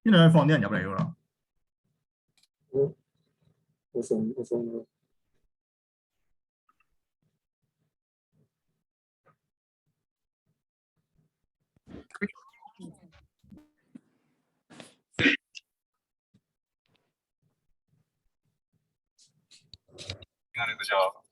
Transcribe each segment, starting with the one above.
邊度放啲人入嚟㗎啦？我送啦。那个叫。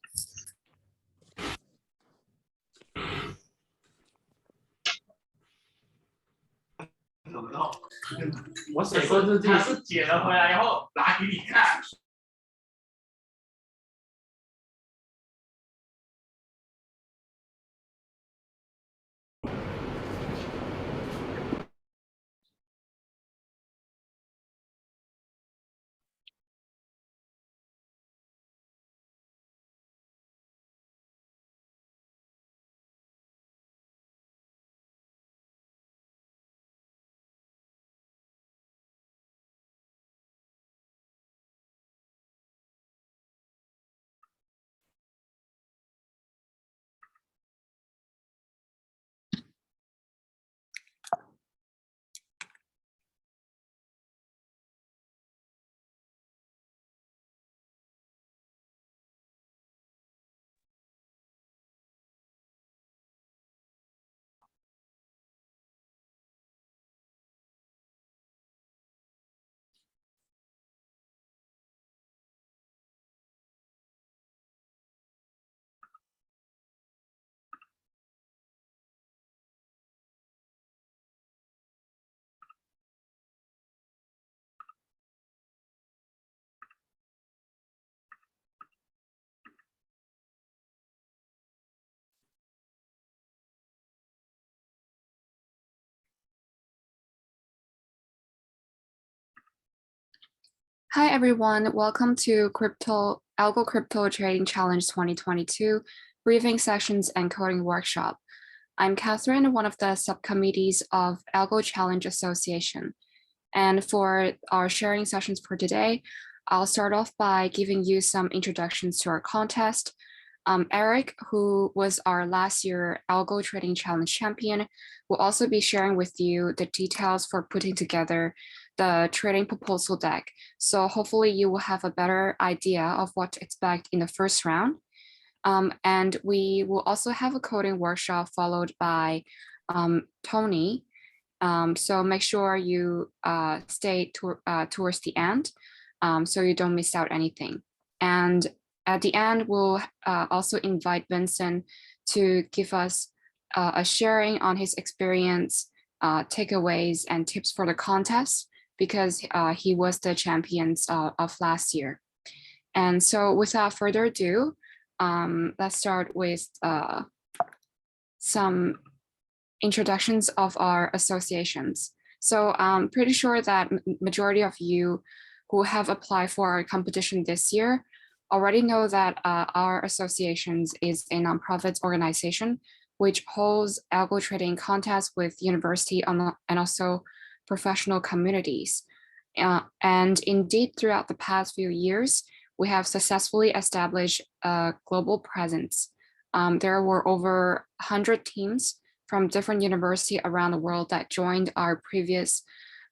我写过日记，他是捡了回来，然后拿给你看。Hi everyone, welcome to Algo Crypto Trading Challenge 2022 briefing sessions and coding workshop. I'm Catherine, one of the subcommittees of Algo Challenge Association. And for our sharing sessions for today, I'll start off by giving you some introductions to our contest. Eric, who was our last year Algo Trading Challenge champion, will also be sharing with you the details for putting together the trading proposal deck. So hopefully you will have a better idea of what to expect in the first round. And we will also have a coding workshop followed by Tony. So make sure you stay towards the end so you don't miss out anything. And at the end, we'll also invite Vincent to give us a sharing on his experience, takeaways, and tips for the contest, because he was the champions of last year. And so without further ado, let's start with some introductions of our associations. So I'm pretty sure that majority of you who have applied for our competition this year already know that our associations is a nonprofit organization which holds algo trading contests with university and also professional communities. And indeed, throughout the past few years, we have successfully established a global presence. There were over 100 teams from different universities around the world that joined our previous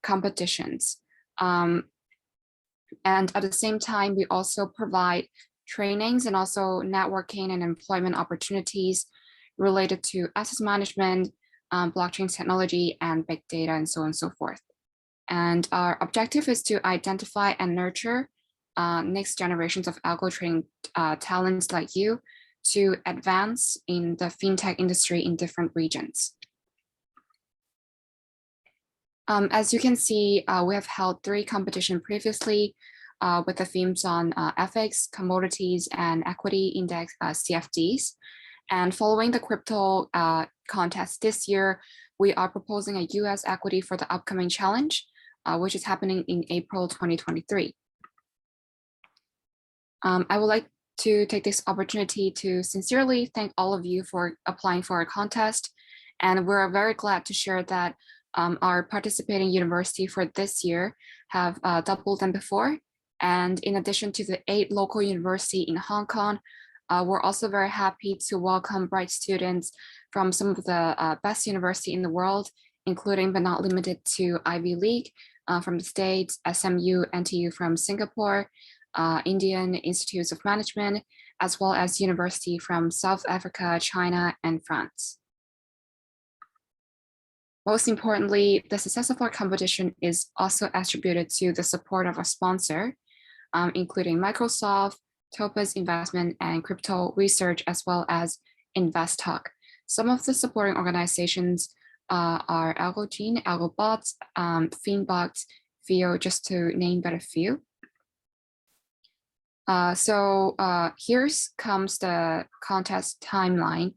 competitions. And at the same time, we also provide trainings and also networking and employment opportunities related to asset management, blockchain technology, and big data, and so on and so forth. And our objective is to identify and nurture next generations of algo trading talents like you to advance in the fintech industry in different regions. As you can see, we have held 3 competitions previously with the themes on FX, commodities, and equity index CFDs. And following the crypto contest this year, we are proposing a US equity for the upcoming challenge, which is happening in April 2023. I would like to take this opportunity to sincerely thank all of you for applying for our contest. And we're very glad to share that our participating university for this year have doubled than before. And in addition to the 8 local universities in Hong Kong, we're also very happy to welcome bright students from some of the best universities in the world, including but not limited to Ivy League from the States, SMU, NTU from Singapore, Indian Institutes of Management, as well as university from South Africa, China, and France. Most importantly, the success of our competition is also attributed to the support of our sponsor, including Microsoft, Topaz Investment, and Crypto Research, as well as InvestTalk. Some of the supporting organizations are Algo, AlgoBots, Finbox, Fio, just to name but a few. Here comes the contest timeline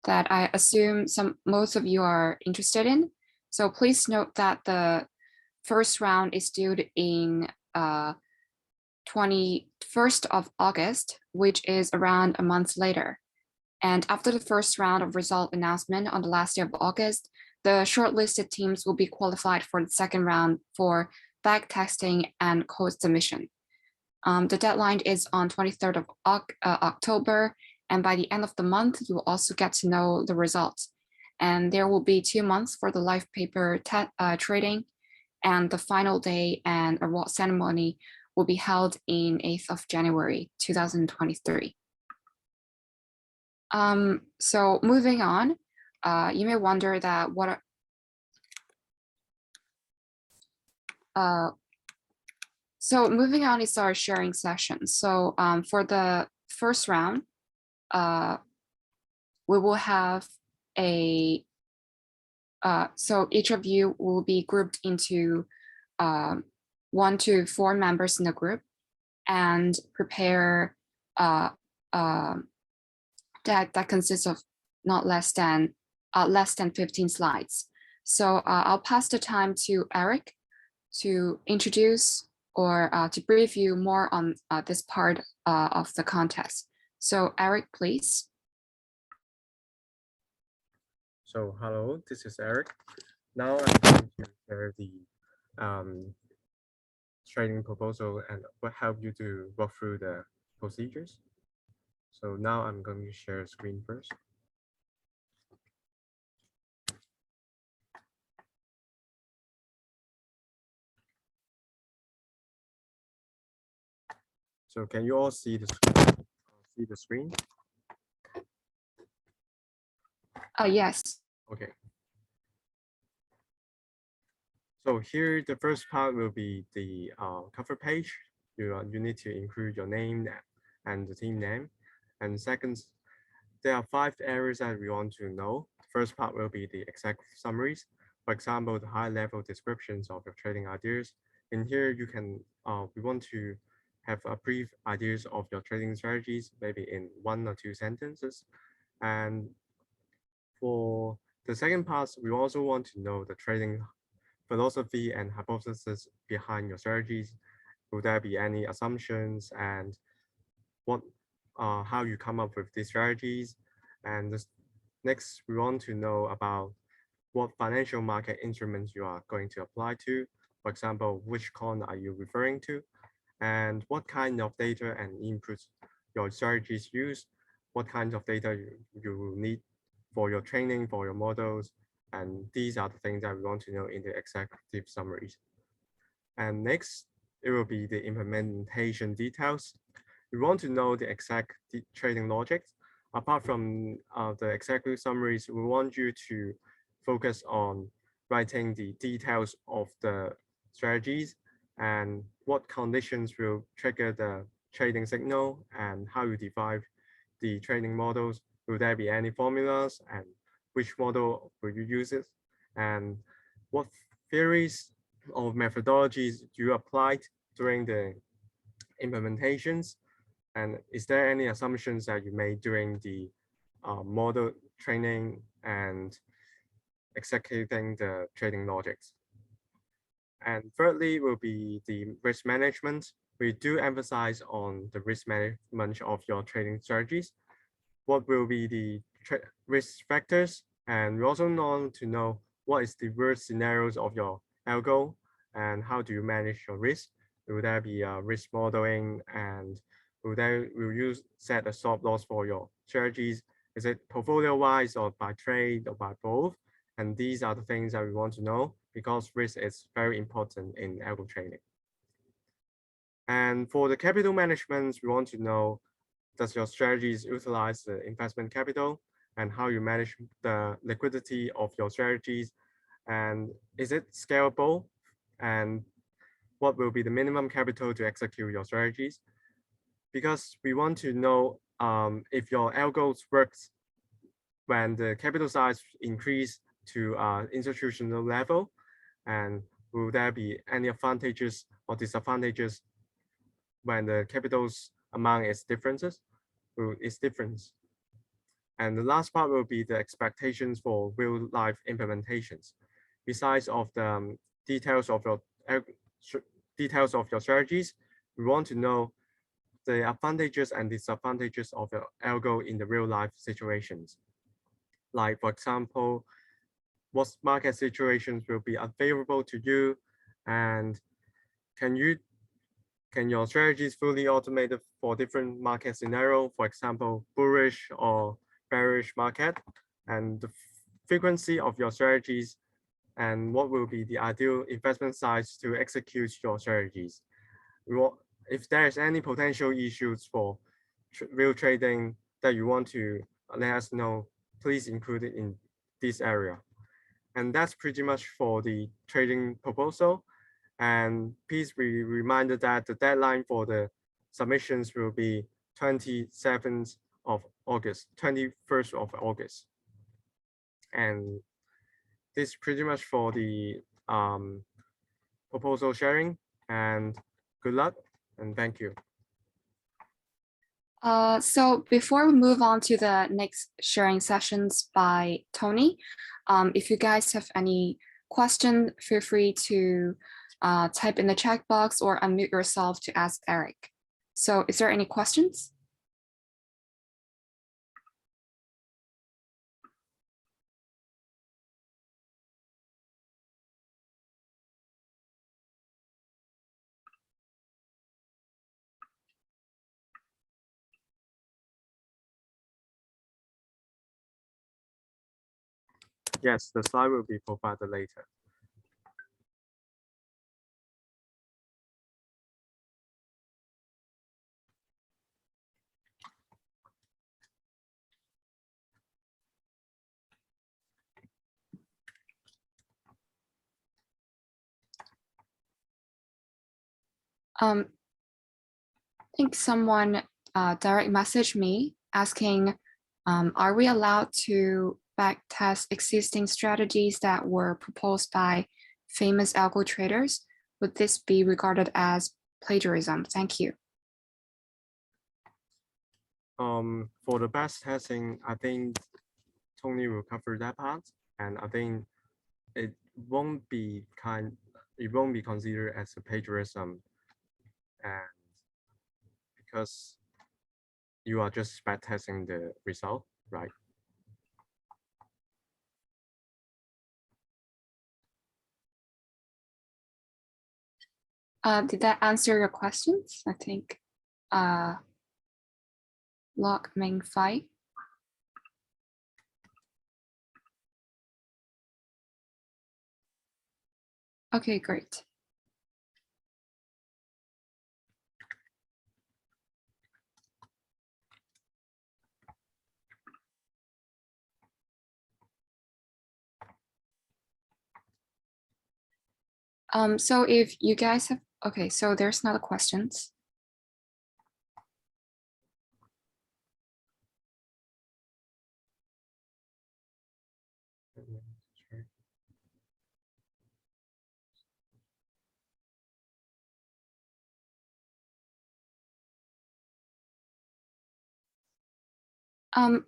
that I assume most of you are interested in. So please note that the first round is due in 21st of August, which is around a month later. And after the first round of result announcement on the last day of August, the shortlisted teams will be qualified for the second round for back testing and code submission. The deadline is on 23rd of October, and by the end of the month, you will also get to know the results. And there will be 2 months for the live paper trading, and the final day and award ceremony will be held in 8th of January, 2023. So moving on, you may wonder that so moving on is our sharing session. So for the first round, we will have so each of you will be grouped into 1 to 4 members in the group and prepare that consists of not less than 15 slides. So I'll pass the time to Eric to introduce or to brief you more on this part of the contest. So Eric, please. So hello, this is Eric. Now I'm going to share the trading proposal and what help you to walk through the procedures. So now I'm going to share screen first. So can you all see the screen? Yes. Okay. So here, the first part will be the cover page. You need to include your name and the team name. And second, there are 5 areas that we want to know. The first part will be the exact summaries. For example, the high-level descriptions of your trading ideas. In here, you can we want to have a brief ideas of your trading strategies, maybe in 1 or 2 sentences. And for the second part, we also want to know the trading philosophy and hypothesis behind your strategies. Will there be any assumptions and how you come up with these strategies? And next, we want to know about what financial market instruments you are going to apply to. For example, which coin are you referring to? And what kind of data and inputs your strategies use? What kinds of data you will need for your training, for your models? And these are the things that we want to know in the executive summaries. And next, it will be the implementation details. We want to know the exact trading logic. Apart from the executive summaries, we want you to focus on writing the details of the strategies and what conditions will trigger the trading signal and how you derive the training models? Will there be any formulas, and which model will you use it? And what theories or methodologies do you apply during the implementations? And is there any assumptions that you made during the model training and executing the trading logics? And thirdly will be the risk management. We do emphasize on the risk management of your trading strategies. What will be the risk factors? And we also want to know what is the worst scenarios of your algo and how do you manage your risk? Will there be a risk modeling, and will you set a stop loss for your strategies? Is it portfolio wise or by trade or by both? And these are the things that we want to know, because risk is very important in algo trading. And for the capital management, we want to know, does your strategies utilize the investment capital, and how you manage the liquidity of your strategies? And is it scalable? And what will be the minimum capital to execute your strategies? Because we want to know if your algos works when the capital size increase to institutional level, and will there be any advantages or disadvantages when the capital's amount is different. And the last part will be the expectations for real life implementations. Besides of the details of your strategies, we want to know the advantages and disadvantages of your algo in the real life situations. Like, for example, what market situations will be unfavorable to you, and can your strategies fully automated for different market scenario, for example, bullish or bearish market, and the frequency of your strategies, and what will be the ideal investment size to execute your strategies. If there's any potential issues for real trading that you want to let us know, please include it in this area. And that's pretty much for the trading proposal. And please be reminded that the deadline for the submissions will be 21st of August. And this is pretty much for the proposal sharing, and good luck and thank you. So before we move on to the next sharing sessions by Tony, if you guys have any question, feel free to type in the chat box or unmute yourself to ask Eric. So is there any questions? Yes, the slide will be provided later. I think someone direct messaged me asking, are we allowed to backtest existing strategies that were proposed by famous algo traders? Would this be regarded as plagiarism? Thank you. For the back testing, I think Tony will cover that part, and I think it won't be considered as a plagiarism, and because you are just back testing the result, right? Did that answer your questions? I think log main 5. Okay, great. So if you guys have, okay, so there's not a questions.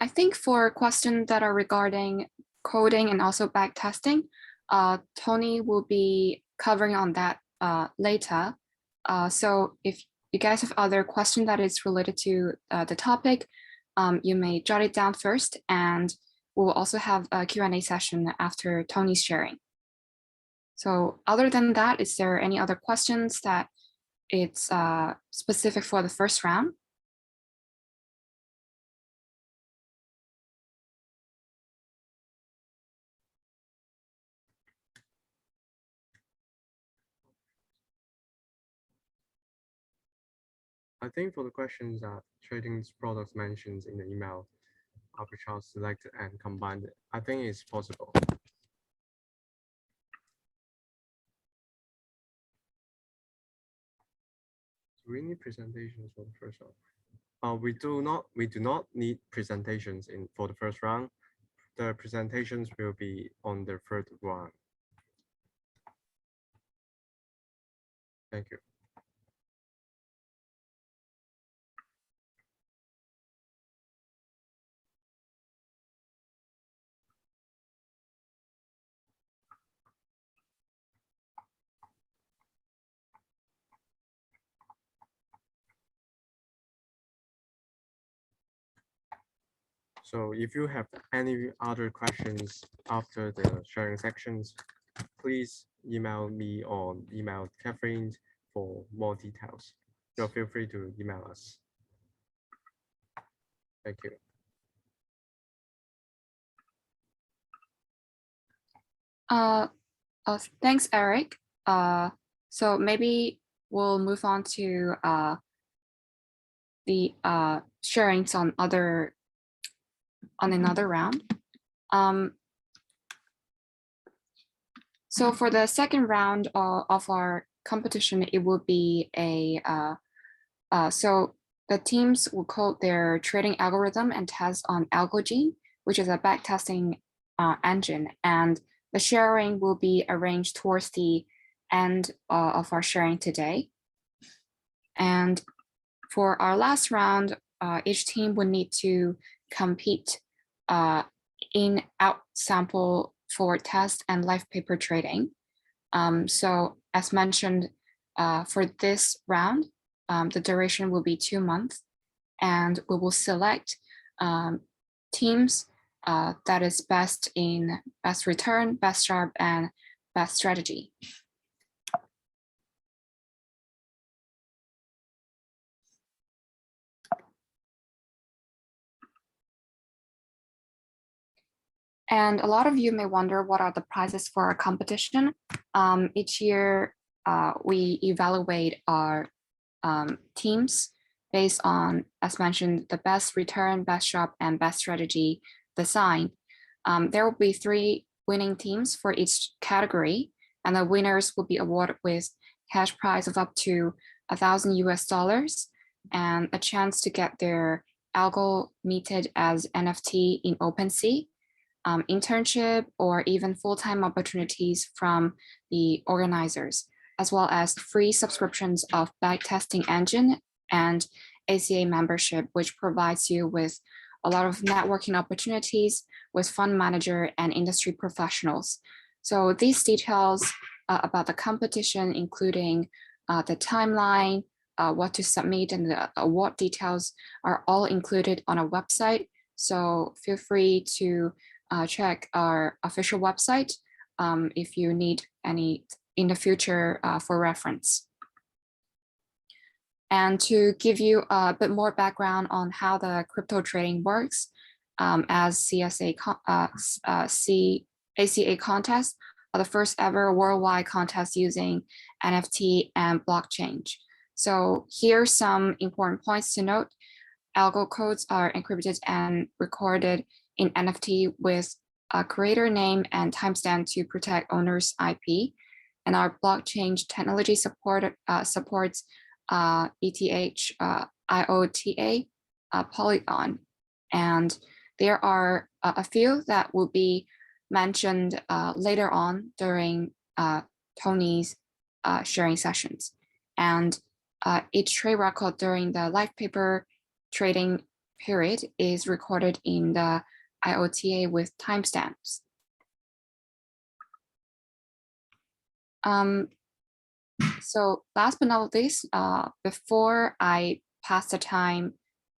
I think for questions that are regarding coding and also back testing, Tony will be covering on that later. So if you guys have other questions that is related to the topic, you may jot it down first, and we'll also have a Q&A session after Tony's sharing. So other than that, is there any other questions that it's specific for the first round? I think for the questions that trading products mentions in the email, arbitrage selected and combined, I think it's possible. Do we need presentations for the first round? We do not need presentations for the first round. The presentations will be on the third round. Thank you. So if you have any other questions after the sharing sections, please email me or email Catherine for more details. So feel free to email us. Thank you. Thanks, Eric. So maybe we'll move on to the sharings on another round. So for the second round of our competition, it will be so the teams will code their trading algorithm and test on Algo, which is a backtesting engine, and the sharing will be arranged towards the end of our sharing today. And for our last round, each team would need to compete in out sample forward test and live paper trading. So as mentioned, for this round, the duration will be 2 months, and we will select teams that is best in best return, best sharp, and best strategy. And a lot of you may wonder what are the prizes for our competition. Each year, we evaluate our teams based on, as mentioned, the best return, best sharp, and best strategy design. There will be 3 winning teams for each category, and the winners will be awarded with cash prize of up to $1,000 US and a chance to get their Algo minted as NFT in OpenSea, internship, or even full-time opportunities from the organizers, as well as free subscriptions of backtesting engine and ACA membership, which provides you with a lot of networking opportunities with fund manager and industry professionals. So these details about the competition, including the timeline, what to submit, and the award details are all included on our website. So feel free to check our official website if you need any in the future for reference. And to give you a bit more background on how the crypto trading works, as ACA contest are the first ever worldwide contest using NFT and blockchain. So here's some important points to note. Algo codes are encrypted and recorded in NFT with a creator name and timestamp to protect owner's IP. And our blockchain technology supports ETH, IOTA, Polygon. And there are a few that will be mentioned later on during Tony's sharing sessions. And each trade record during the live paper trading period is recorded in the IOTA with timestamps. So last but not least, before I pass the time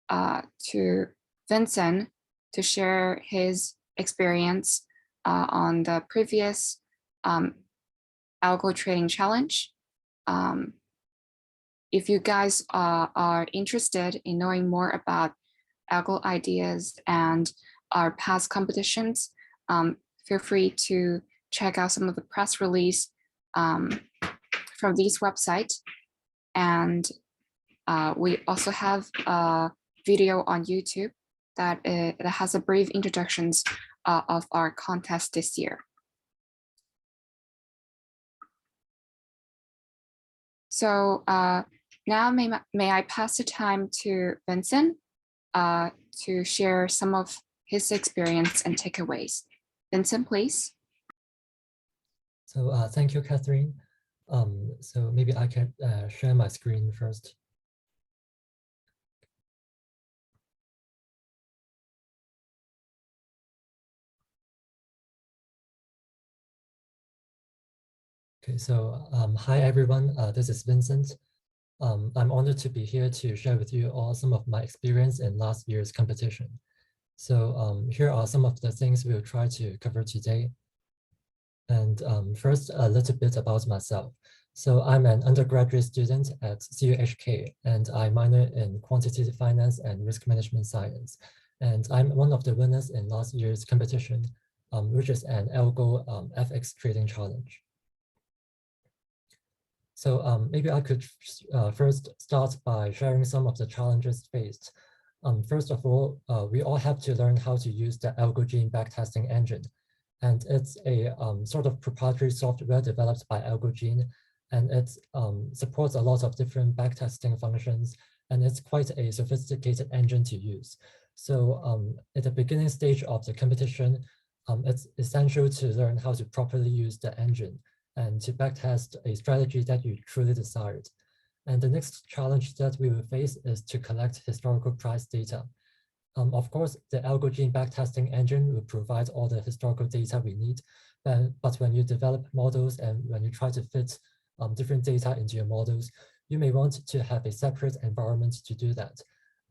to Vincent to share his experience on the previous Algo trading challenge. If you guys are interested in knowing more about Algo ideas and our past competitions, feel free to check out some of the press release from this website. And we also have a video on YouTube that has a brief introductions of our contest this year. So now may I pass the time to Vincent to share some of his experience and takeaways. Vincent, please. So thank you, Catherine. So maybe I can share my screen first. Okay, so hi everyone, this is Vincent. I'm honored to be here to share with you all some of my experience in last year's competition. So here are some of the things we'll try to cover today. And first, a little bit about myself. So I'm an undergraduate student at CUHK, and I minor in quantitative finance and risk management science. And I'm one of the winners in last year's competition, which is an Algo FX trading challenge. So maybe I could first start by sharing some of the challenges faced. First of all, we all have to learn how to use the Algo gene backtesting engine. And it's a sort of proprietary software developed by Algo gene, and it supports a lot of different backtesting functions, and it's quite a sophisticated engine to use. So at the beginning stage of the competition, it's essential to learn how to properly use the engine and to backtest a strategy that you truly desired. And the next challenge that we will face is to collect historical price data. Of course, the Algo gene backtesting engine will provide all the historical data we need, but when you develop models and when you try to fit different data into your models, you may want to have a separate environment to do that.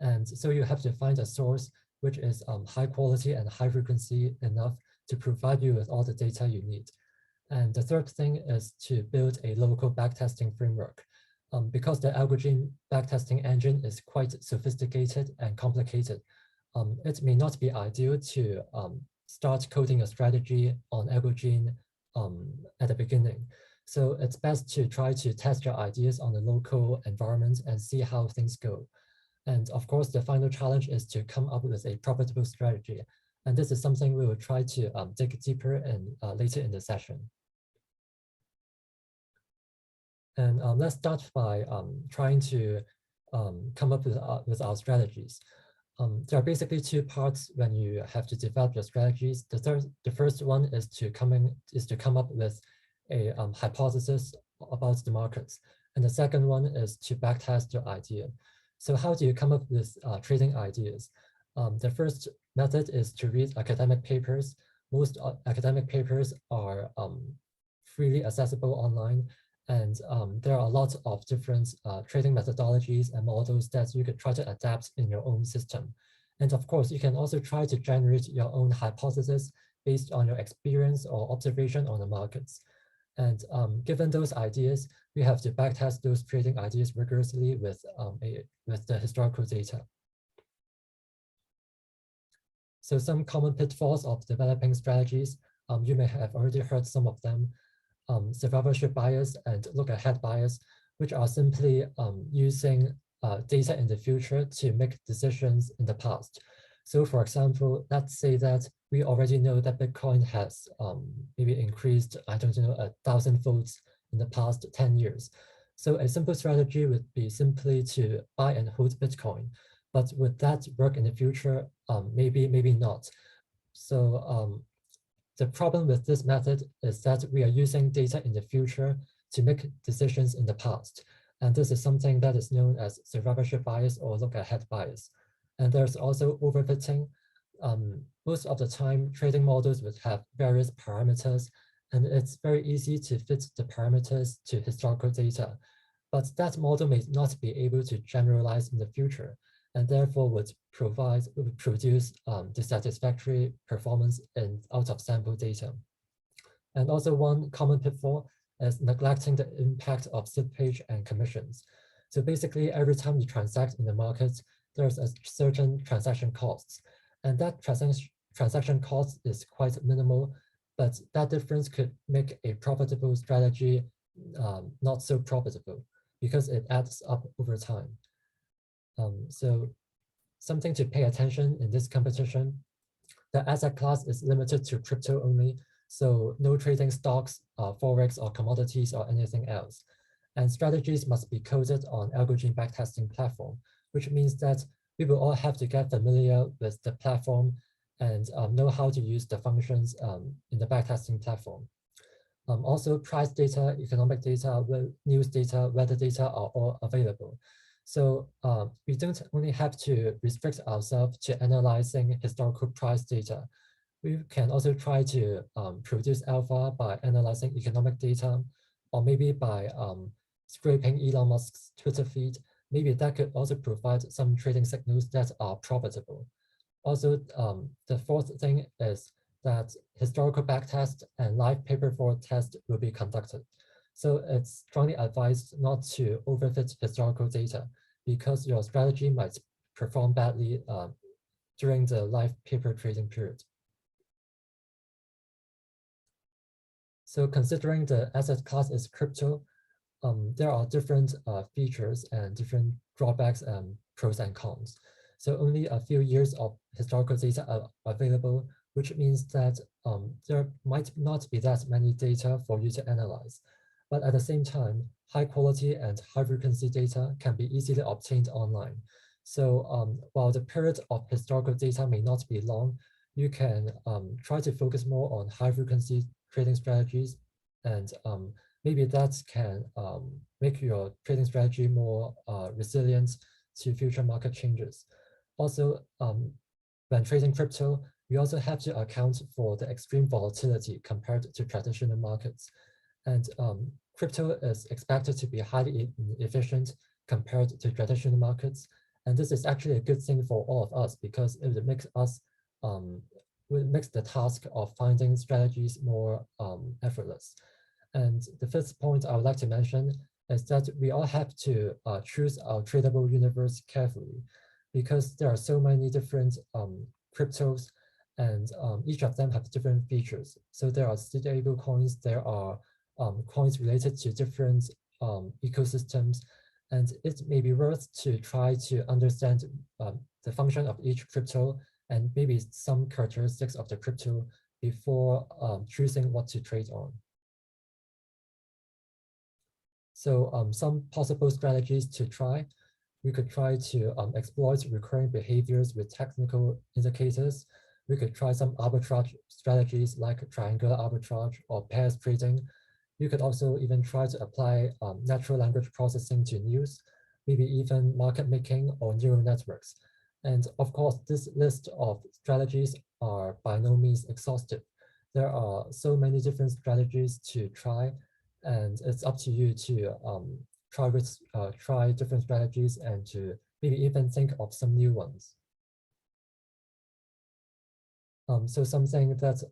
And so you have to find a source which is high quality and high frequency enough to provide you with all the data you need. And the third thing is to build a local backtesting framework. Because the Algo gene backtesting engine is quite sophisticated and complicated, it may not be ideal to start coding a strategy on Algo gene at the beginning. So it's best to try to test your ideas on the local environment and see how things go. And of course, the final challenge is to come up with a profitable strategy. And this is something we will try to dig deeper in later in the session. And let's start by trying to come up with our strategies. There are basically two parts when you have to develop your strategies. The first one is to come up with a hypothesis about the markets, and the second one is to backtest your idea. So how do you come up with trading ideas? The first method is to read academic papers. Most academic papers are freely accessible online. And there are a lot of different trading methodologies and models that you could try to adapt in your own system. And of course, you can also try to generate your own hypothesis based on your experience or observation on the markets. And given those ideas, we have to backtest those trading ideas rigorously with the historical data. So some common pitfalls of developing strategies, you may have already heard some of them. Survivorship bias and look-ahead bias, which are simply using data in the future to make decisions in the past. So for example, let's say that we already know that Bitcoin has maybe increased, I don't know, 1,000-fold in the past 10 years. So a simple strategy would be simply to buy and hold Bitcoin. But would that work in the future? Maybe not. So the problem with this method is that we are using data in the future to make decisions in the past. And this is something that is known as survivorship bias or look ahead bias. And there's also overfitting. Most of the time, trading models would have various parameters, and it's very easy to fit the parameters to historical data. But that model may not be able to generalize in the future, and therefore would produce dissatisfactory performance in out of sample data. And also one common pitfall is neglecting the impact of slippage and commissions. So basically, every time you transact in the market, there's a certain transaction costs, and that transaction cost is quite minimal, but that difference could make a profitable strategy not so profitable because it adds up over time. So something to pay attention in this competition, the asset class is limited to crypto only, so no trading stocks, forex or commodities or anything else. And strategies must be coded on Algo backtesting platform, which means that we will all have to get familiar with the platform and know how to use the functions in the backtesting platform. Also, price data, economic data, news data, weather data are all available. So we don't only have to restrict ourselves to analyzing historical price data. We can also try to produce alpha by analyzing economic data, or maybe by scraping Elon Musk's Twitter feed. Maybe that could also provide some trading signals that are profitable. Also, the fourth thing is that historical backtest and live paper forward test will be conducted. So it's strongly advised not to overfit historical data because your strategy might perform badly during the live paper trading period. So considering the asset class is crypto, there are different features and different drawbacks and pros and cons. So only a few years of historical data are available, which means that there might not be that many data for you to analyze. But at the same time, high quality and high frequency data can be easily obtained online. So while the period of historical data may not be long, you can try to focus more on high frequency trading strategies, and maybe that can make your trading strategy more resilient to future market changes. Also, when trading crypto, we also have to account for the extreme volatility compared to traditional markets. And crypto is expected to be highly inefficient compared to traditional markets. And this is actually a good thing for all of us because it makes us makes the task of finding strategies more effortless. And the fifth point I would like to mention is that we all have to choose our tradable universe carefully because there are so many different cryptos and each of them have different features. So there are stable coins, there are coins related to different ecosystems, and it may be worth to try to understand the function of each crypto and maybe some characteristics of the crypto before choosing what to trade on. So some possible strategies to try. We could try to exploit recurring behaviors with technical indicators. We could try some arbitrage strategies like triangular arbitrage or pairs trading. You could also even try to apply natural language processing to news, maybe even market making or neural networks. And of course, this list of strategies are by no means exhaustive. There are so many different strategies to try, and it's up to you to try different strategies and to maybe even think of some new ones. So something that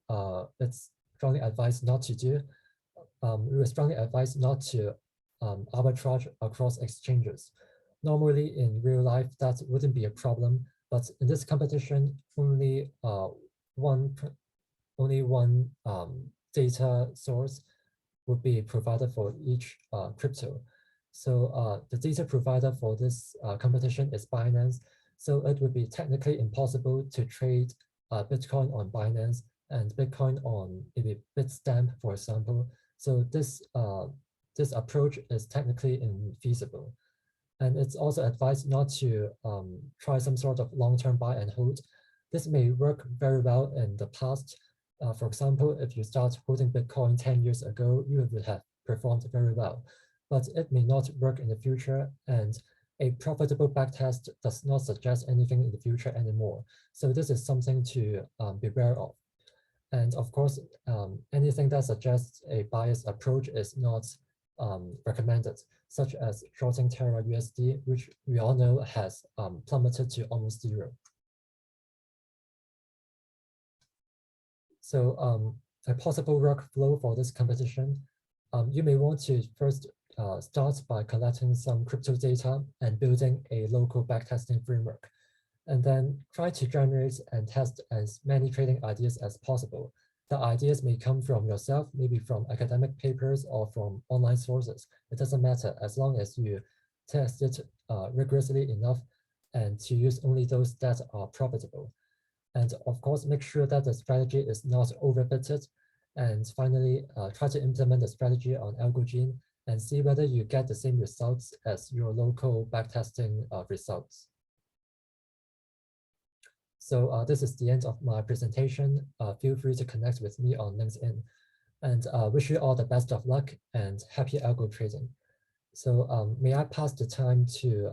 it's strongly advised not to do. We would strongly advise not to arbitrage across exchanges. Normally in real life, that wouldn't be a problem, but in this competition, only one data source would be provided for each crypto. So the data provider for this competition is Binance. So it would be technically impossible to trade Bitcoin on Binance and Bitcoin on maybe Bitstamp, for example. So this approach is technically infeasible. And it's also advised not to try some sort of long-term buy and hold. This may work very well in the past, For example, if you start holding Bitcoin 10 years ago, you would have performed very well, but it may not work in the future, and a profitable backtest does not suggest anything in the future anymore. So this is something to beware of. And of course, anything that suggests a biased approach is not recommended, such as shorting Terra USD, which we all know has plummeted to almost zero. So a possible workflow for this competition, you may want to first start by collecting some crypto data and building a local backtesting framework, and then try to generate and test as many trading ideas as possible. The ideas may come from yourself, maybe from academic papers or from online sources. It doesn't matter as long as you test it rigorously enough and to use only those that are profitable. And of course, make sure that the strategy is not overfitted. And finally, try to implement the strategy on AlgoGene and see whether you get the same results as your local backtesting results. So this is the end of my presentation. Feel free to connect with me on LinkedIn, and wish you all the best of luck and happy algo trading. So may I pass the time to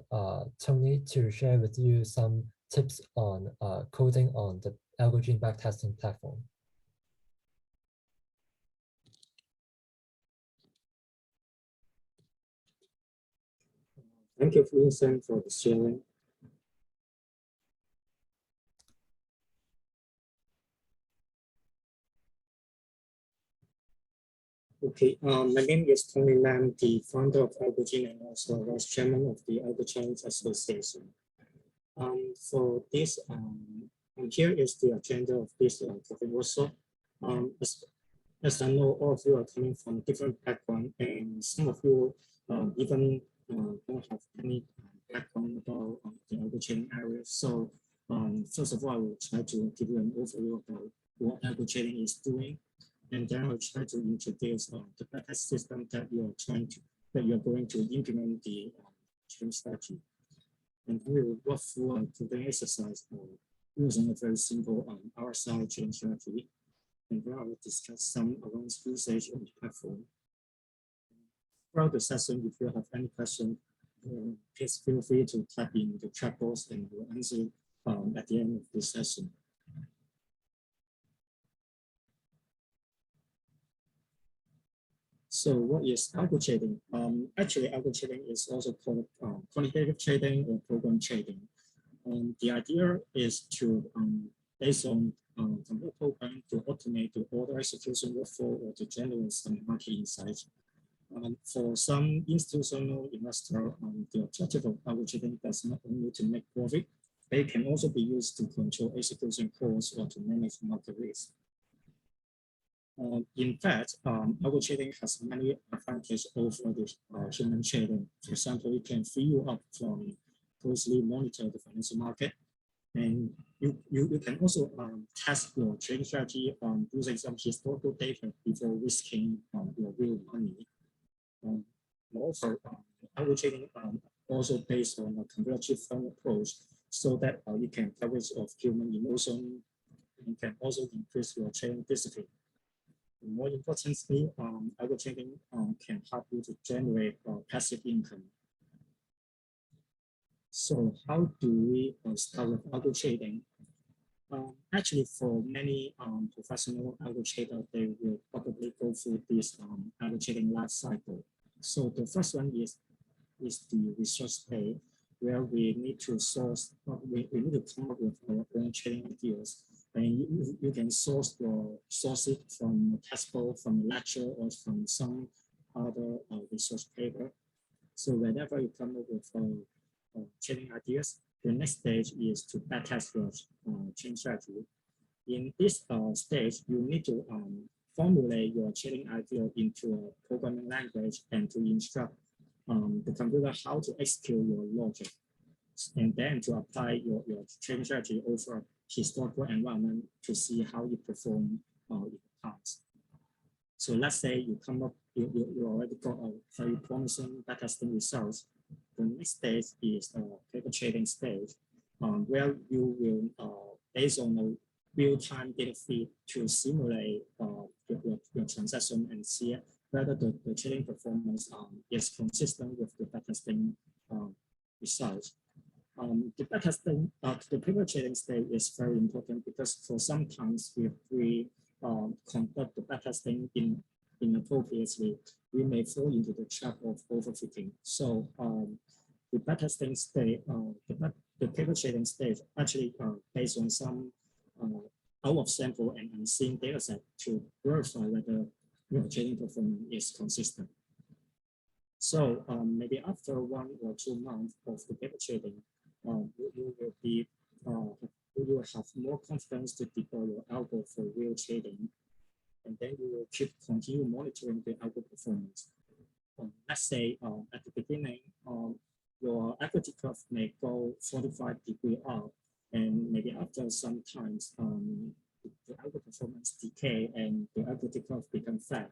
Tony to share with you some tips on coding on the AlgoGene backtesting platform. Thank you, Vincent, for the sharing. Okay, my name is Tony Lam, the founder of AlgoGene and also vice chairman of the Algo Challenge Association. For this, here is the agenda of this topic workshop. As I know, all of you are coming from different backgrounds, and some of you even don't have any background about the algo trading area. So first of all, I will try to give you an overview about what algo trading is doing, and then I'll try to introduce the backtest system that you're going to implement the trading strategy. And we will walk through a coding exercise using a very simple RSI trading strategy. And then I will discuss some advanced usage of the platform. Throughout the session, if you have any question, please feel free to type in the chat box and we'll answer at the end of this session. So what is algo trading? Actually, algo trading is also called quantitative trading or program trading. The idea is to, based on computer program, to automate the order execution workflow or to generate some market insights. For some institutional investor, the objective of algo trading does not only to make profit, they can also be used to control execution costs or to manage market risk. In fact, algo trading has many advantages over the human trading. For example, it can free you up from closely monitor the financial market, and you can also test your trading strategy using some historical data before risking your real money. Also, algo trading also based on a cumulative fund approach, so that you can coverage of human emotion and can also increase your trading discipline. And more importantly, algo trading can help you to generate passive income. So how do we start with algo trading? Actually, for many professional algo traders, they will probably go through this algo trading life cycle. So the first one is the research stage, where we need to source, we need to come up with our own trading ideas. And you can source it from a textbook, from a lecture, or from some other research paper. So whenever you come up with trading ideas, the next stage is to backtest your trading strategy. In this stage, you need to formulate your trading idea into a programming language and to instruct the computer how to execute your logic, and then to apply your trading strategy over a historical environment to see how you perform in the past. So let's say you come up, you already got a very promising backtesting results. The next stage is the paper trading stage, where you will, based on real-time data feed to simulate your transaction and see whether the trading performance is consistent with the backtesting results. The backtesting, the paper trading state is very important because for sometimes if we conduct the backtesting inappropriately, we may fall into the trap of overfitting. So the backtesting state, the paper trading state actually based on some out of sample and unseen data set to verify whether your trading performance is consistent. So maybe after 1 or 2 months of the paper trading, you will have more confidence to deploy your algo for real trading, and then you will continue monitoring the algo performance. Let's say at the beginning, your equity curve may go 45 degrees up, and maybe after some time, the algo performance decay and the equity curve become flat.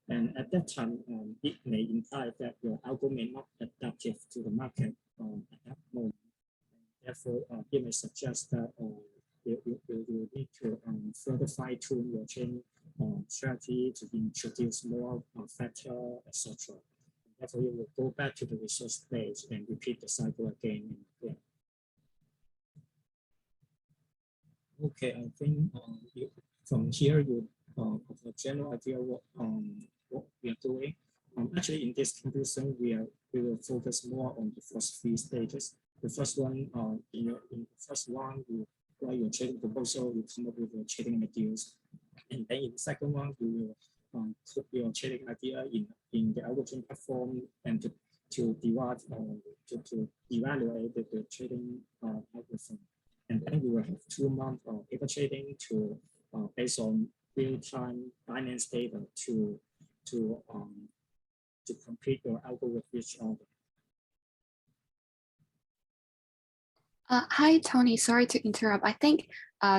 And at that time, it may imply that your algo may not adaptive to the market at that moment. Therefore, it may suggest that you need to further fine-tune your trading strategy to introduce more factor, etc. Therefore, you will go back to the research stage and repeat the cycle again and again. Okay, I think from here you have a general idea what we are doing. Actually, in this comparison, we will focus more on the first 3 stages. The first one, in the first one, you write your trading proposal, you come up with your trading ideas, and then in the second one, you will put your trading idea in the algorithm platform and to derive to evaluate the trading algorithm. And then you will have 2 months of paper trading to based on real-time finance data to complete your algo with each other. Hi, Tony. Sorry to interrupt. I think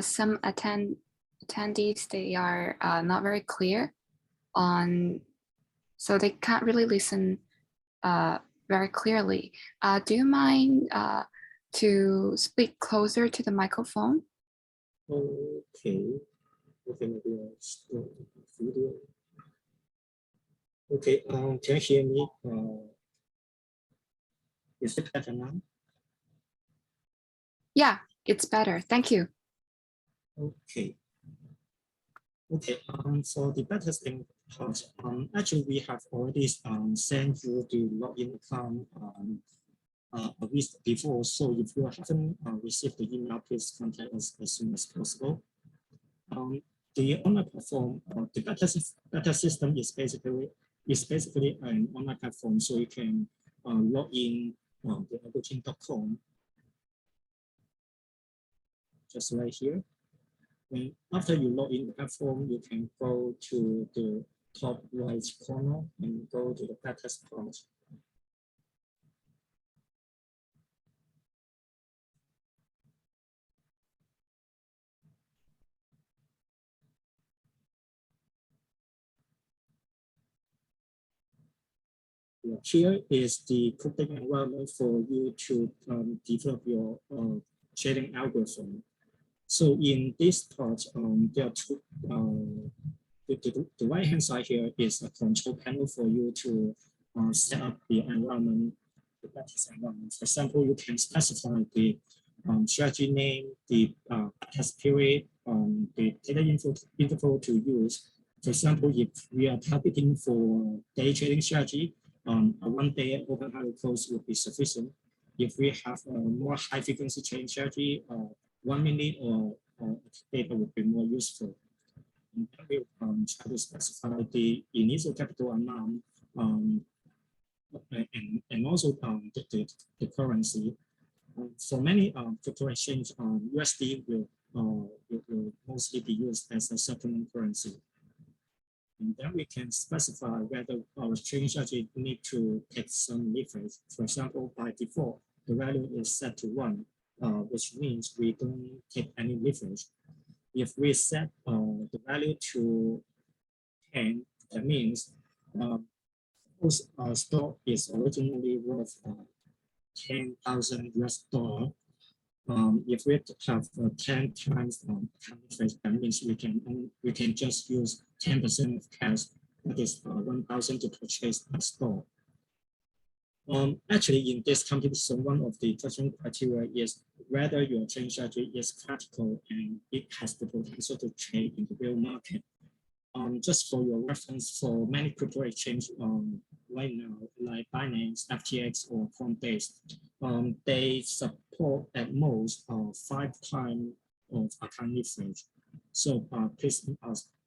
some attendees, they are not very clear on, so they can't really listen very clearly. Do you mind to speak closer to the microphone? Okay. Okay, maybe I'll start the video. Okay, can you hear me? Is it better now? Yeah, it's better. Thank you. Okay. Okay, for the backtesting part, actually we have already sent you the login account a week before. So if you haven't received the email, please contact us as soon as possible. The online platform, the beta system is basically an online platform, so you can log in the algochain.com, just right here. And after you log in the platform, you can go to the top right corner and go to the backtest part. Here is the coding environment for you to develop your trading algorithm. So in this part, there are 2. The right hand side here is a control panel for you to set up the environment, the backtest environment. For example, you can specify the strategy name, the test period, the data interval to use. For example, if we are targeting for day trading strategy, a 1-day open high close would be sufficient. If we have a more high frequency trading strategy, 1 minute or data would be more useful. And we try to specify the initial capital amount and also the currency. For many crypto exchange, USD will mostly be used as a settlement currency. And then we can specify whether our trading strategy need to take some leverage. For example, by default, the value is set to 1, which means we don't take any leverage. If we set the value to 10, that means our stock is originally worth $10,000 US. If we have 10 times phrase, that means we can just use 10% of cash, that is 1,000 to purchase a store. Actually, in this computation, one of the judgment criteria is whether your trading strategy is practical and it has the potential to trade in the real market. Just for your reference, for many crypto exchange right now, like Binance, FTX, or Coinbase, they support at most 5 times of account leverage. So please,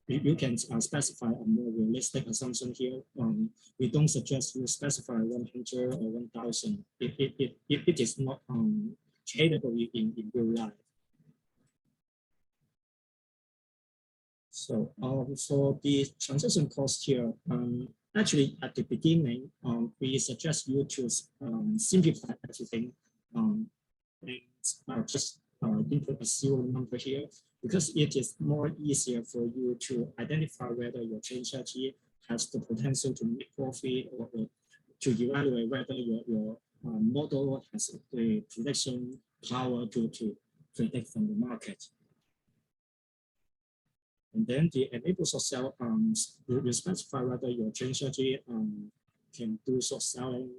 you can specify a more realistic assumption here. We don't suggest you specify 100 or 1,000 if it is not tradable in real life. So for the transaction cost here, actually at the beginning, we suggest you to simplify everything and just input a 0 number here, because it is more easier for you to identify whether your trading strategy has the potential to make profit, or to evaluate whether your model has the prediction power to predict from the market. And then the enable short sell, you specify whether your trading strategy can do short selling.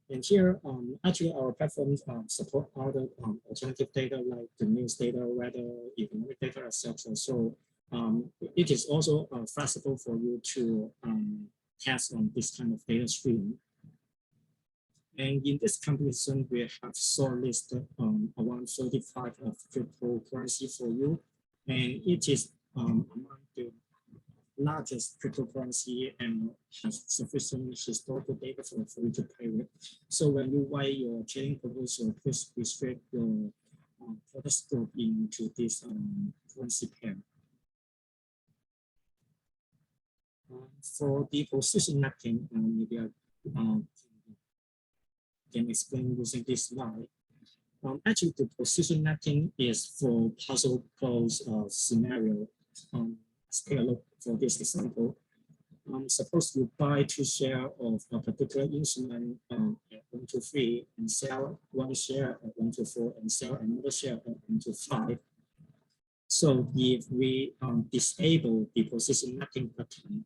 And here, actually, our platforms support other alternative data like the news data, weather, economic data, etc. So it is also flexible for you to test on this kind of data stream. And in this comparison, we have shortlisted around 35 of cryptocurrency for you, and it is among the largest cryptocurrency and has sufficient historical data for you to play with. So when you write your trading proposal, please restrict your product scope into this currency pair. For the position mapping, maybe I can explain using this slide. Actually, the position mapping is for puzzle close scenario. Let's take a look for this example. Suppose you buy 2 shares of a particular instrument at 1 to 3 and sell 1 share at 1 to 4 and sell another share at 1 to 5. So if we disable the position mapping button,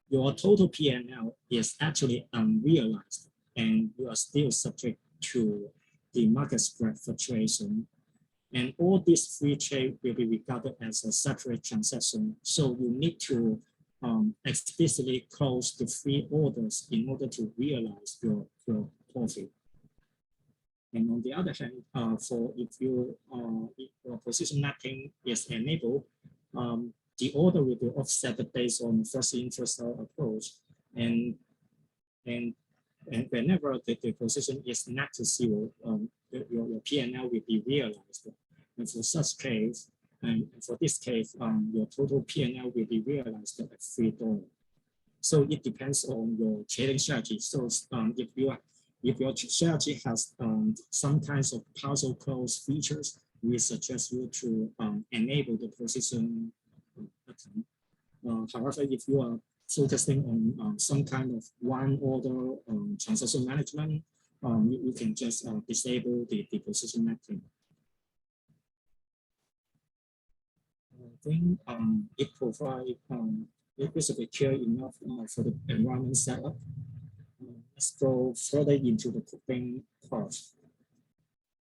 your total P&L is actually unrealized, and you are still subject to the market spread fluctuation. And all these 3 trades will be regarded as a separate transaction. So you need to explicitly close the 3 orders in order to realize your profit. And on the other hand, if your position mapping is enabled, the order will be offset based on first in first out approach, and whenever the position is net to 0, your P&L will be realized. And for such case, and for this case, your total P&L will be realized at $3. So it depends on your trading strategy. So if your strategy has some kinds of puzzle close features, we suggest you to enable the position button. However, if you are focusing on some kind of one order transaction management, you can just disable the position mapping. I think it provides it is clear enough for the environment setup. Let's go further into the coding part.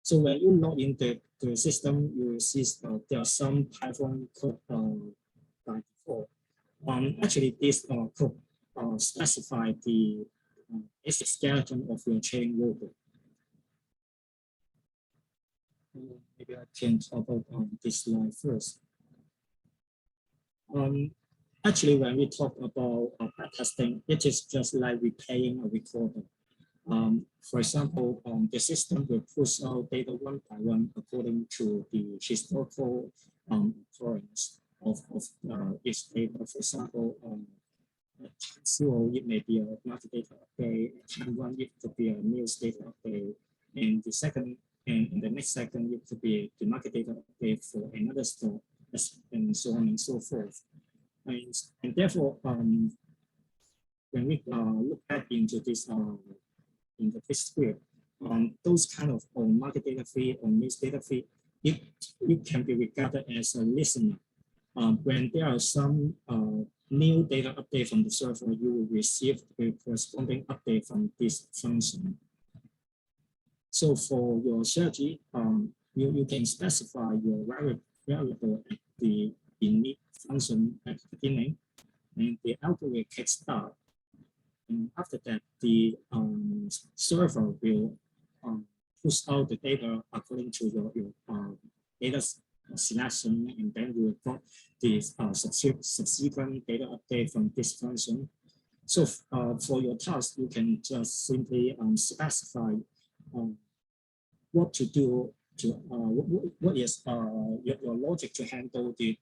So when you log into the system, you will see there are some Python code by default. Actually, this code specify the basic skeleton of your trading logo. Maybe I can talk about this slide first. Actually, when we talk about backtesting, it is just like replaying a recorder. For example, the system will push out data one by one according to the historical occurrence of each data. For example, time 0, it may be a market data update. Time 1, it could be a news data update, and the next second, it could be the market data update for another store, and so on and so forth. And therefore, when we look back into this into this script, those kind of market data feed or news data feed, it can be regarded as a listener. When there are some new data update from the server, you will receive a corresponding update from this function. So for your strategy, you can specify your variable at the init function at the beginning, and the algo will kickstart. And after that, the server will push out the data according to your data selection, and then you will got the subsequent data update from this function. So for your task, you can just simply specify what to do to what is your logic to handle the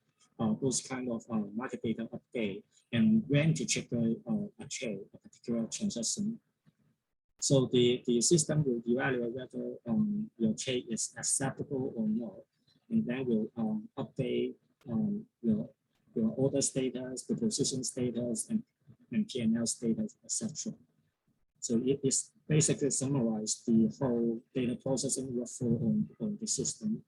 those kind of market data update, and when to trigger a trade, a particular transaction. So the system will evaluate whether your trade is acceptable or not, and then will update your order status, the position status, and P&L status, etc. So it is basically summarize the whole data processing workflow on the system.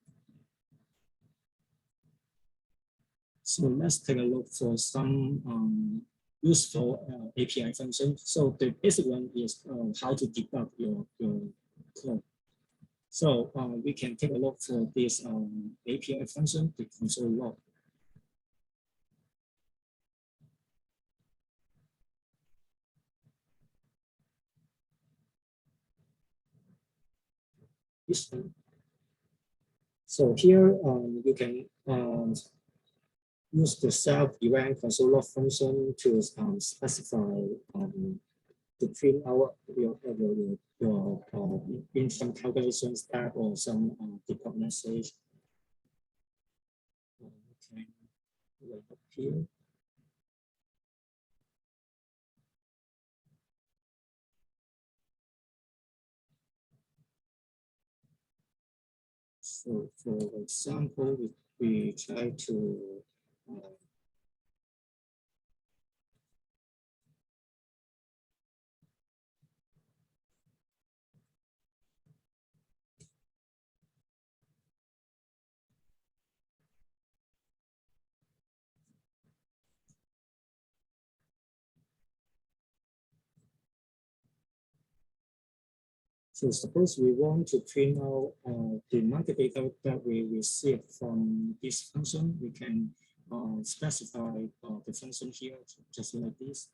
So let's take a look for some useful API functions. So the basic one is how to debug your code. So we can take a look for this API function, the console log. This one. So here you can use the self-event console log function to specify to print out your in some calculation step or some debug message. Okay, right up here. So for example, we try to so suppose we want to print out the market data that we receive from this function, we can specify the function here, just like this.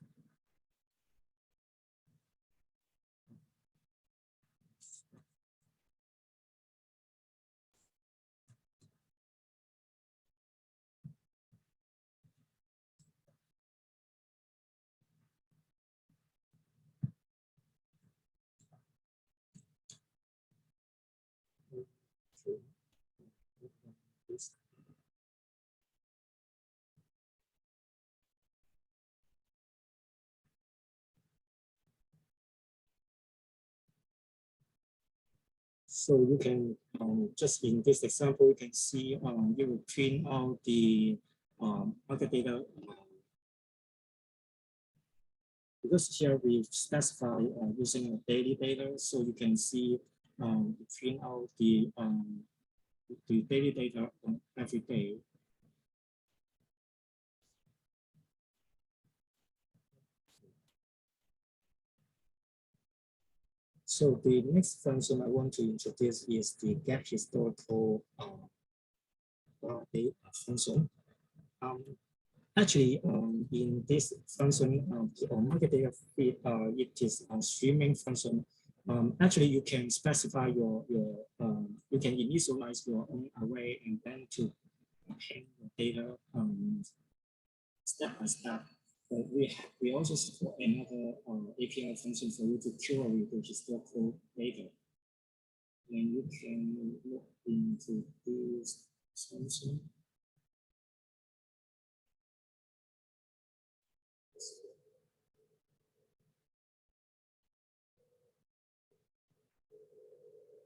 So you can just in this example, you can see you will print out the market data because here we specify using a daily data, so you can see print out the daily data on every day. So the next function I want to introduce is the get historical data function. Actually, in this function, market data feed, it is a streaming function. Actually, you can specify you can initialize your own array and then to hang the data step by step. But we also support another API function for you to query the historical data. And you can look into this function.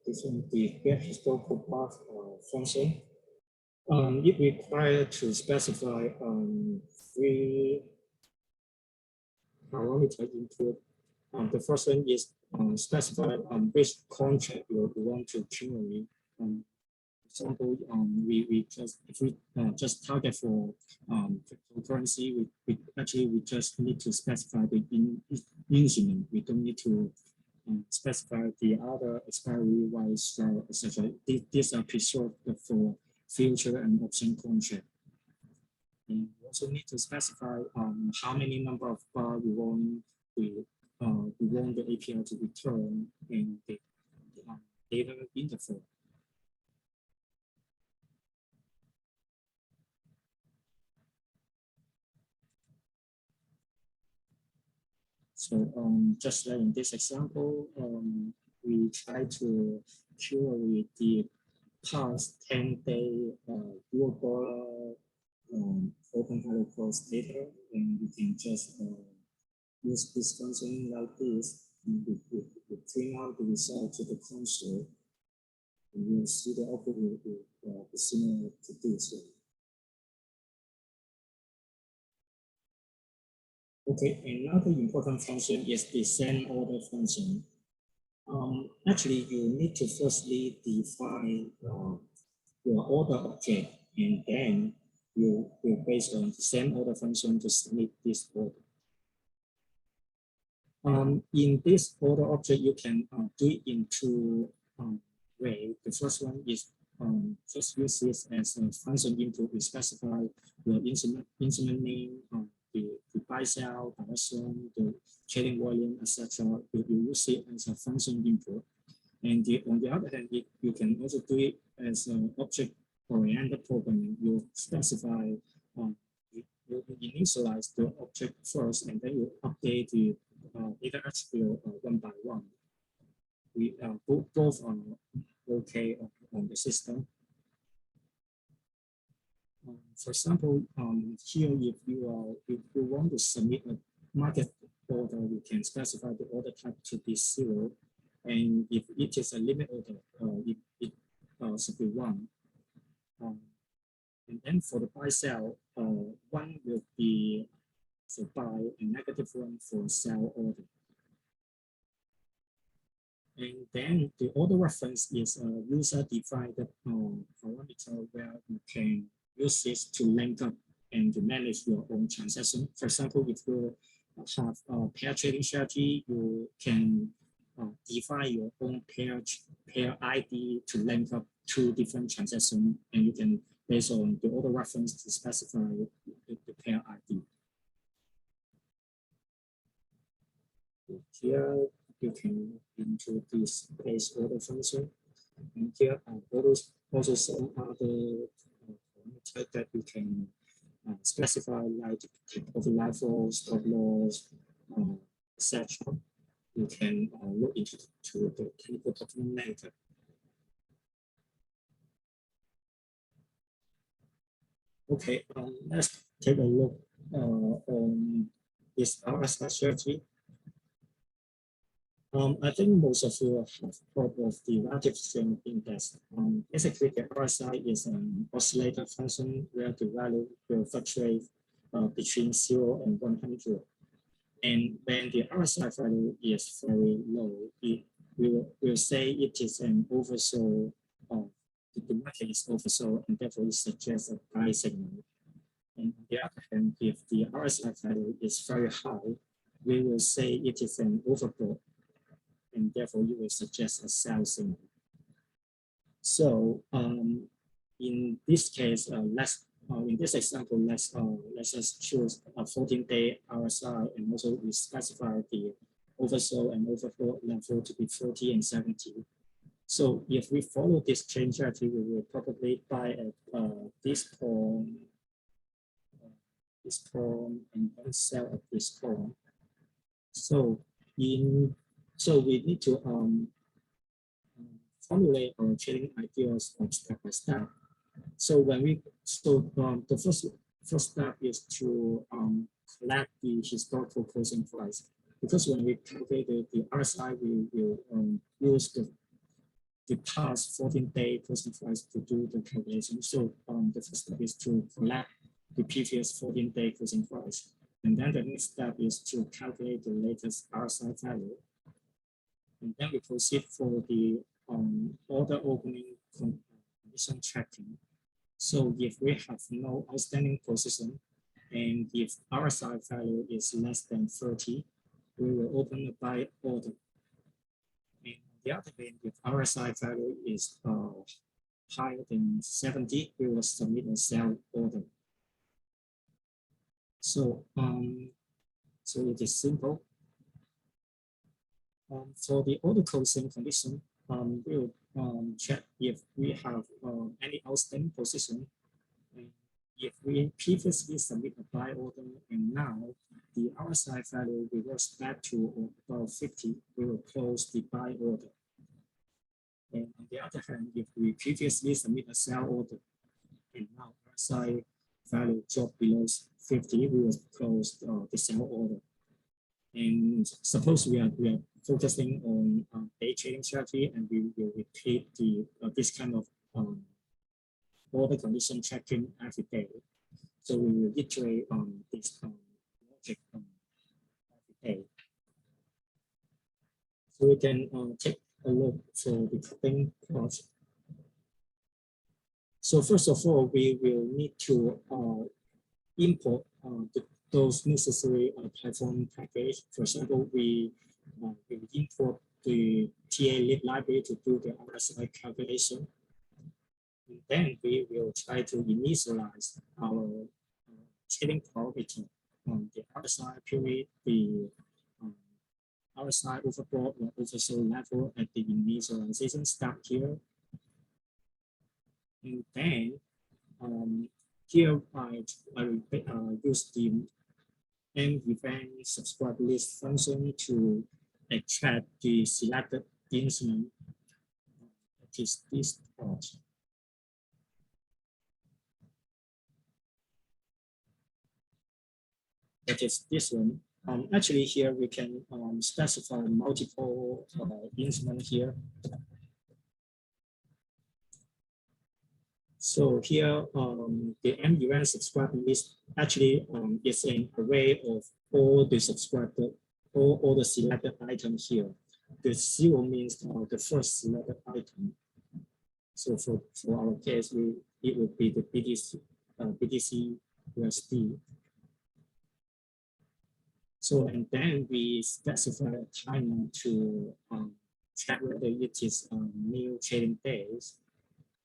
This is the get historical path function. It requires to specify three parameter input. The first one is specify which contract you want to accumulate. For example, we just target for cryptocurrency. We just need to specify the instrument. We don't need to specify the other expiry rights, etc. These are preserved for future and option contract. And we also need to specify how many number of bars we want the API to return and the data interval. So just like in this example, we try to query the past 10-day $, open holocaust data, and we can just use this function like this, and we print out the result to the console, and you'll see the output will be similar to this one. Okay, another important function is the send order function. Actually, you need to firstly define your order object, and then you will based on the send order function to submit this order. In this order object, you can do it in two ways. The first one is just use this as a function input. We specify your instrument name, the buy sell direction, the trading volume, etc. You use it as a function input. And on the other hand, you can also do it as an object-oriented programming. You specify, you initialize the object first, and then you update the data attribute one by one. We both are okay on the system. For example, here if you want to submit a market order, we can specify the order type to be 0, and if it is a limit order, it should be 1. And then for the buy sell, 1 will be for buy and -1 for sell order. And then the order reference is a user-defined parameter where you can use this to link up and to manage your own transaction. For example, if you have a pair trading strategy, you can define your own pair ID to link up 2 different transactions, and you can, based on the order reference, to specify the pair ID. Here you can into this base order function, and here are also some other parameters that you can specify, like of LIFO, stop loss, etc. You can look into the technical document later. Okay, let's take a look on this RSI strategy. I think most of you have heard of the relative strength index. Basically, the RSI is an oscillator function where the value will fluctuate between 0 and 100. And when the RSI value is very low, it will say it is an oversold, the market is oversold, and therefore it suggests a buy signal. And on the other hand, if the RSI value is very high, we will say it is an overbought, and therefore you will suggest a sell signal. So in this case, in this example, let's just choose a 14-day RSI, and also we specify the oversold and overbought level to be 40 and 70. So if we follow this trend strategy, we will probably buy at this point, and then sell at this point. So we need to formulate our trading ideas step by step. So the first step is to collect the historical closing price, because when we calculate the RSI, we will use the past 14-day closing price to do the calculation. So the first step is to collect the previous 14-day closing price. And then the next step is to calculate the latest RSI value. And then we proceed for the order opening condition checking. So if we have no outstanding position, and if RSI value is less than 30, we will open a buy order. And on the other hand, if RSI value is higher than 70, we will submit a sell order. So, so it is simple. For the order closing condition, we will check if we have any outstanding position. And if we previously submit a buy order and now the RSI value reverts back to about 50, we will close the buy order. And on the other hand, if we previously submit a sell order and now RSI value drop below 50, we will close the sell order. And suppose we are focusing on day trading strategy, and we will repeat the this kind of order condition checking every day. So we will iterate on this logic every day. So we can take a look for the cutting part. So first of all, we will need to import those necessary platform package. For example, we will import the TA lib library to do the RSI calculation. And then we will try to initialize our trading parameter on the RSI period, the RSI overbought or oversold level at the initialization step here. And then here I will use the end event subscribe list function to extract the selected instrument. That is this part. That is this one. Actually, here we can specify multiple instruments here. So here, the M event subscribe list actually is an array of all the subscribed, all the selected items here. The 0 means the first selected item. So for our case, it would be the BTC USD. So and then we specify a timer to check whether it is new trading days.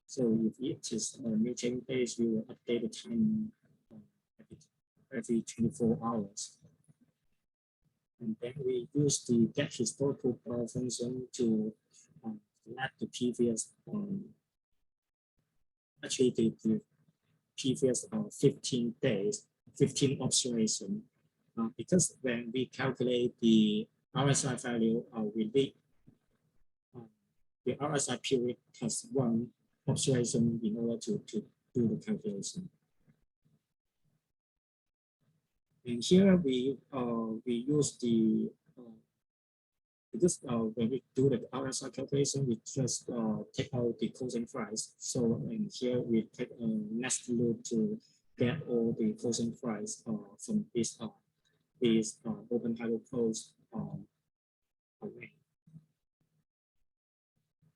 So if it is new trading days, we will update the time every 24 hours. And then we use the get historical power function to select the previous, actually the previous 15 days, 15 observation. Because when we calculate the RSI value, we need the RSI period plus 1 observation in order to do the calculation. And here we use the because when we do the RSI calculation, we just take out the closing price. So and here we take a next loop to get all the closing price from this open title close array.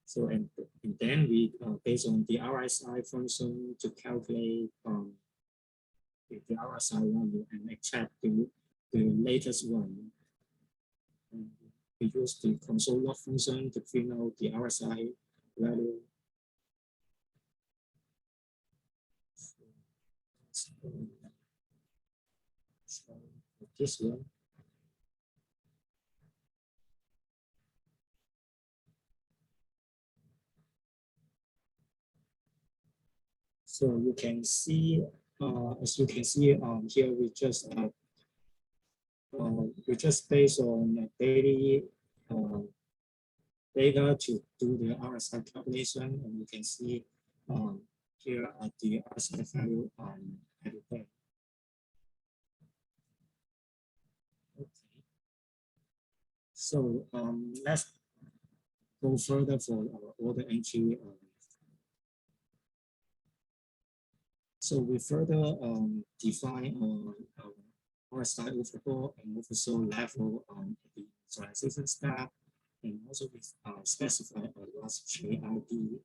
So and then we based on the RSI function to calculate the RSI value and extract the latest one. And we use the console log function to print out the RSI value. So this one. So you can see, as you can see here, we just based on daily data to do the RSI calculation, and you can see here are the RSI value every day. Okay. So let's go further for our order entry. So we further define RSI overall and also level the initialization step, and also we specify a last trade ID.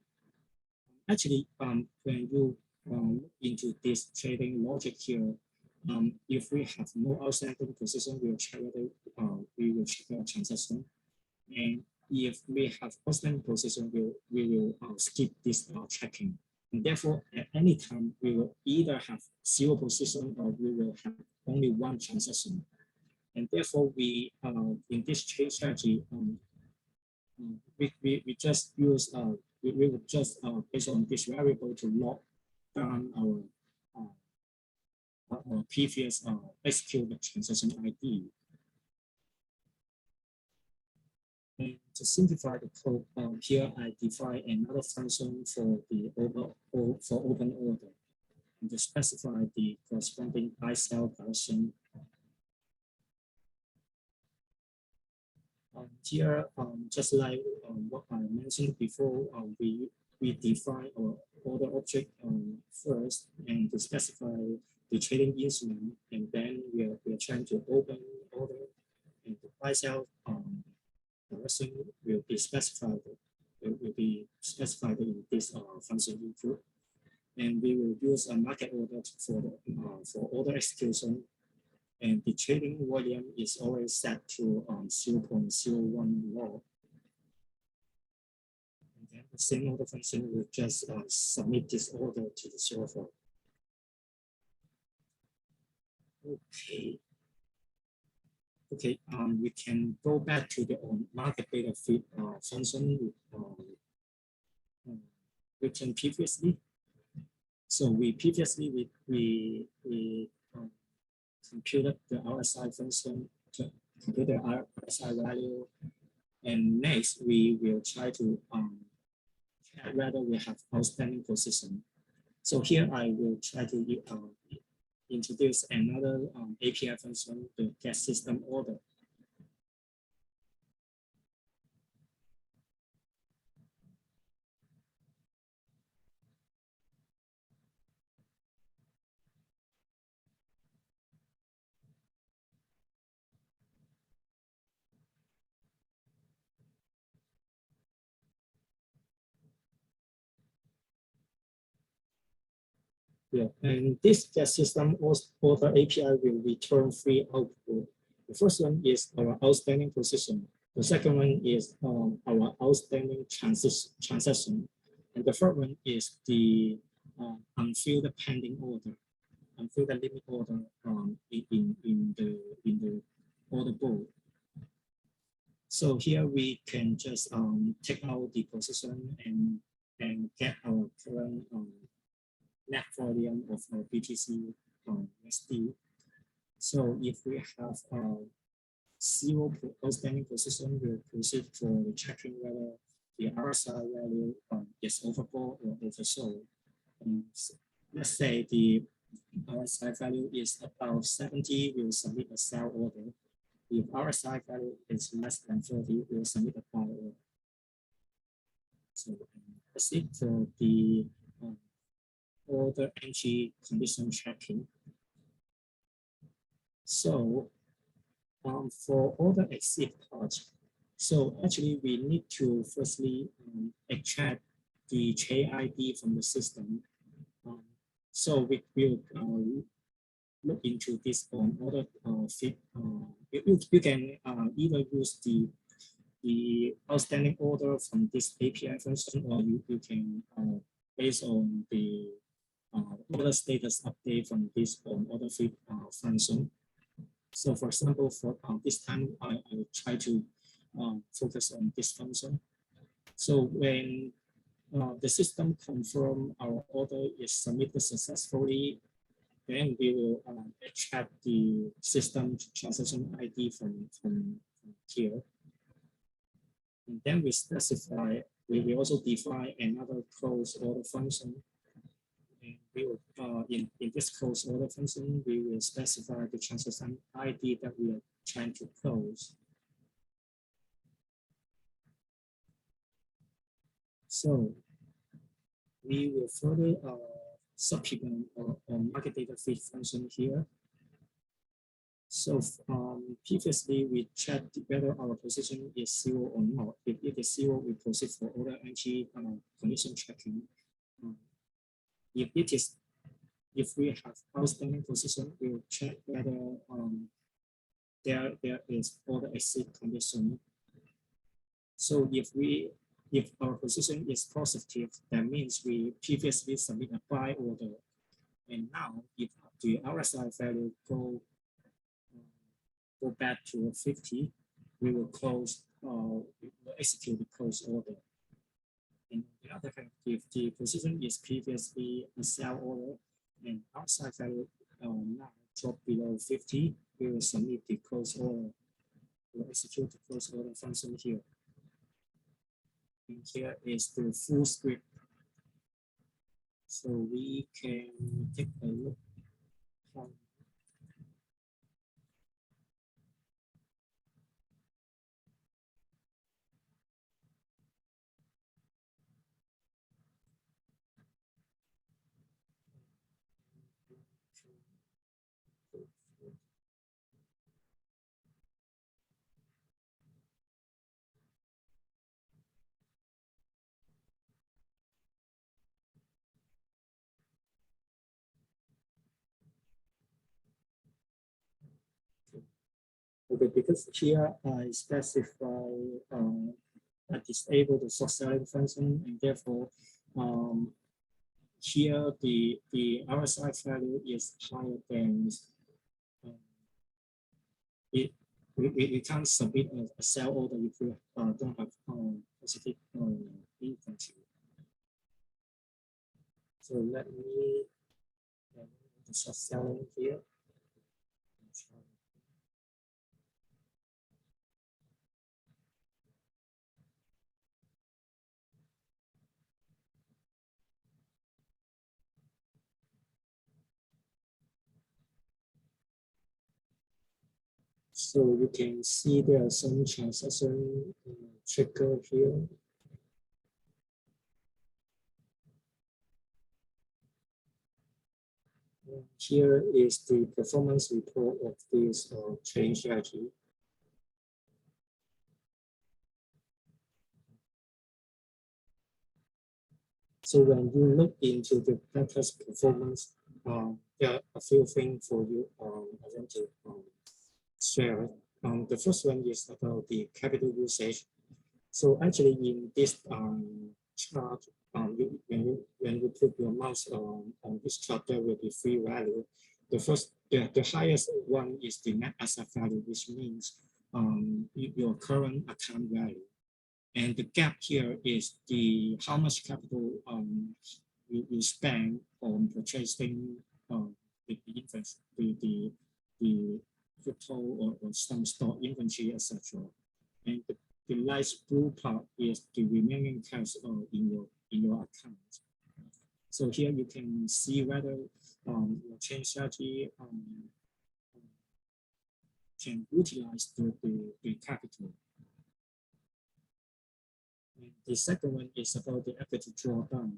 Actually, when you look into this trading logic here, if we have no outstanding position, we will check whether we will check our transaction, and if we have outstanding position, we will skip this checking. And therefore, at any time, we will either have 0 position or we will have only 1 transaction. And therefore, we in this trade strategy, we just use we would just based on this variable to log down our previous executed transaction ID. And to simplify the code, here I define another function for the open order, and to specify the corresponding buy sell direction. Here, just like what I mentioned before, we define our order object first, and to specify the trading instrument, and then we are trying to open order, and the buy sell direction will be specified in this function input, and we will use a market order for order execution, and the trading volume is always set to 0.01 log. And then the same order function will just submit this order to the server. Okay. Okay, we can go back to the market data feed function written previously. So we previously computed the RSI function to compute the RSI value, and next we will try to check whether we have outstanding position. So here I will try to introduce another API function to get system order. Yeah, and this get system order API will return 3 output. The first one is our outstanding position. The second one is our outstanding transaction, and the third one is the unfilled pending order, unfilled limit order in the order book. So here we can just take out the position and get our current net volume of our BTC USD. So if we have 0 outstanding position, we'll proceed for checking whether the RSI value is overbought or oversold. And let's say the RSI value is about 70, we'll submit a sell order. If RSI value is less than 30, we'll submit a buy order. So that's it for the order entry condition checking. So for order exit part, so actually we need to firstly extract the trade ID from the system. So we will look into this on order feed. You can either use the outstanding order from this API function, or you can based on the order status update from this on order feed function. So for example, for this time, I try to focus on this function. So when the system confirm our order is submitted successfully, then we will extract the system transaction ID from here. And then we specify, we will also define another close order function. And we will, in this close order function, we will specify the transaction ID that we are trying to close. So we will further supplement our market data feed function here. So previously we checked whether our position is 0 or not. If it is 0, we proceed for order entry condition checking. If we have outstanding position, we'll check whether there is order exit condition. So if our position is positive, that means we previously submit a buy order, and now if the RSI value go back to 50, we will close, we will execute the close order. And on the other hand, if the position is previously a sell order and RSI value now drop below 50, we will submit the close order. We will execute the close order function here. And here is the full script. So we can take a look. Okay, because here I specify I disable the short selling function, and therefore here the RSI value is higher than we can't submit a sell order if we don't have specific inventory. So let me the short selling here. So you can see there are some transaction trigger here. And here is the performance report of this training strategy. So when you look into the backtest performance, there are a few things for you I want to share. The first one is about the capital usage. So actually in this chart, when you put your mouse on this chart, there will be three values. The highest one is the net asset value, which means your current account value. And the gap here is the how much capital you spend on purchasing the crypto or some stock inventory, etc. And the light blue part is the remaining cash in your account. So here you can see whether your chain strategy can utilize the capital. And the second one is about the equity drawdown.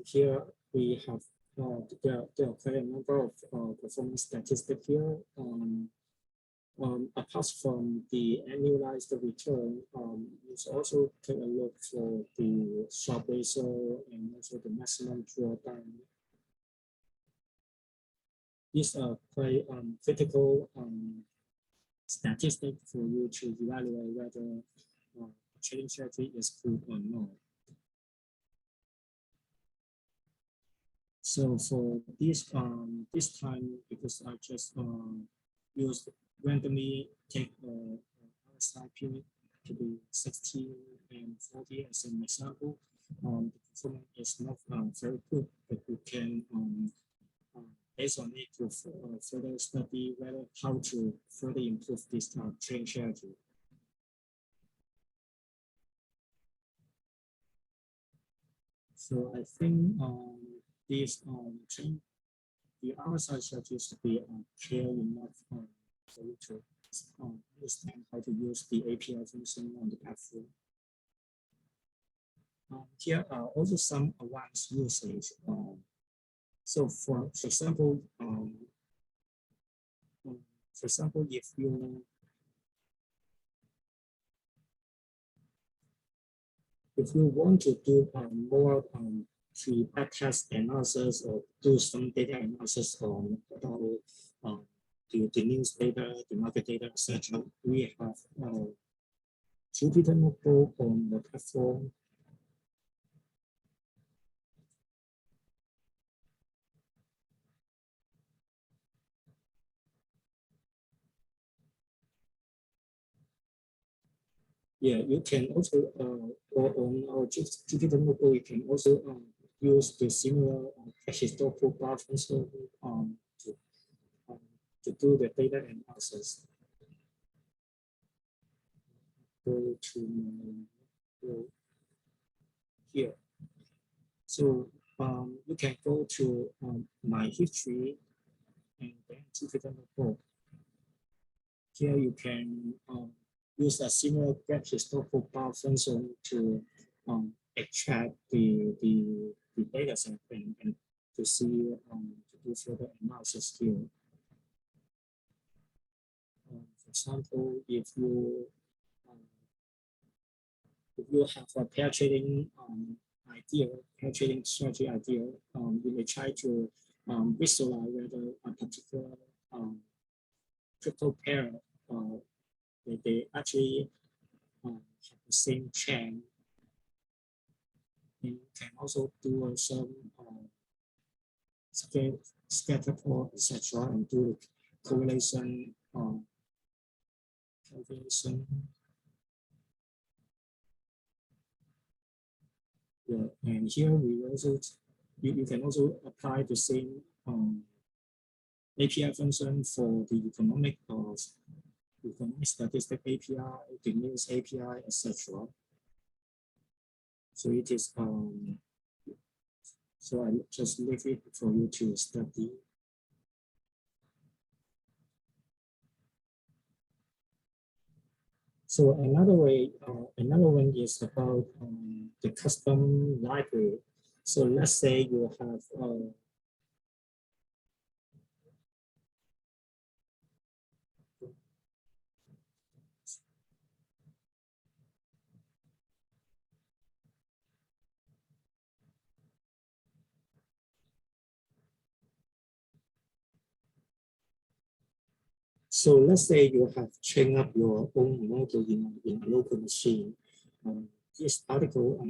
Here we have there are quite a number of performance statistics here. Apart from the annualized return, you should also take a look for the Sharpe ratio and also the maximum drawdown. These are quite critical statistics for you to evaluate whether trading strategy is good or not. So for this this time, because I just used randomly take RSI period to be 16 and 40 as an example, the performance is not very good, but we can based on it to further study whether how to further improve this trading strategy. So I think this the RSI strategy should be clear enough for you to understand how to use the API function on the platform. Here are also some advanced usage So for example, if you want to do more the backtest analysis or do some data analysis on the news data, the market data, etc., we have Jupyter Notebook on the platform. Yeah, you can also, or on our Jupyter Notebook, you can also use the similar historical bar function to do the data analysis. Go to here. So you can go to my history and then Jupyter Notebook. Here you can use a similar graph historical bar function to extract the data set and to see to do further analysis here. For example, if you have a pair trading pair trading strategy idea, you may try to visualize whether a particular crypto pair they actually have the same chain. And you can also do some scatter plot, etc., and do correlation calculation. Yeah, and here we also you can also apply the same API function for the economic statistic API, the news API, etc. So it is so I just leave it for you to study. So another one is about the custom library. So let's say you have so let's say you have trained up your own model in a local machine. This article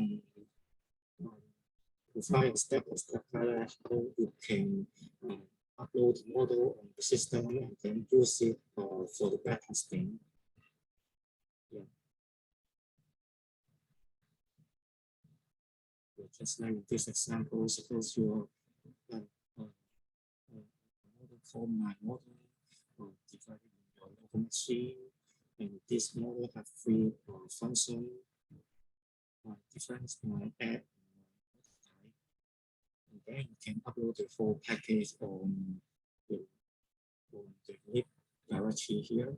provide step-by-step guide how you can upload the model on the system and then use it for the backtesting. Yeah. Just like this example, suppose your model called my model divided in your local machine, and this model have three functions. Different add, and then you can upload the whole package on the lib directory here.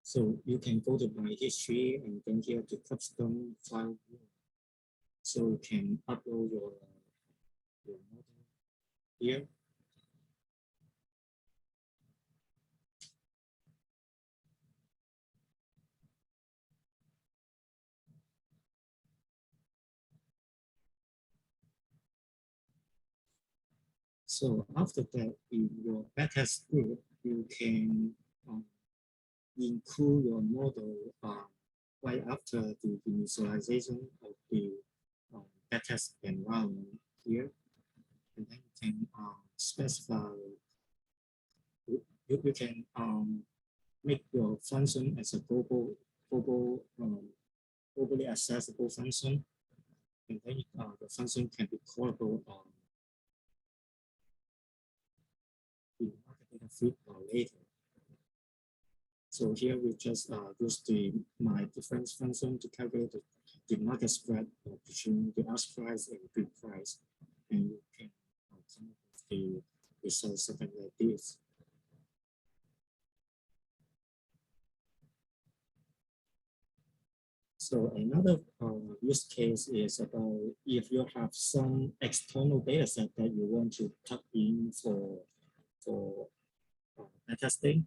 So you can go to my history and then here to custom file. So you can upload your model here. So after that, in your backtest group, you can include your model right after the initialization of the backtest environment here, and then you can specify. You can make your function as a globally accessible function, and then the function can be callable in market data feed later. So here we just use my difference function to calculate the market spread between the ask price and bid price, and you can come up with the result something like this. So another use case is about if you have some external data set that you want to plug in for testing.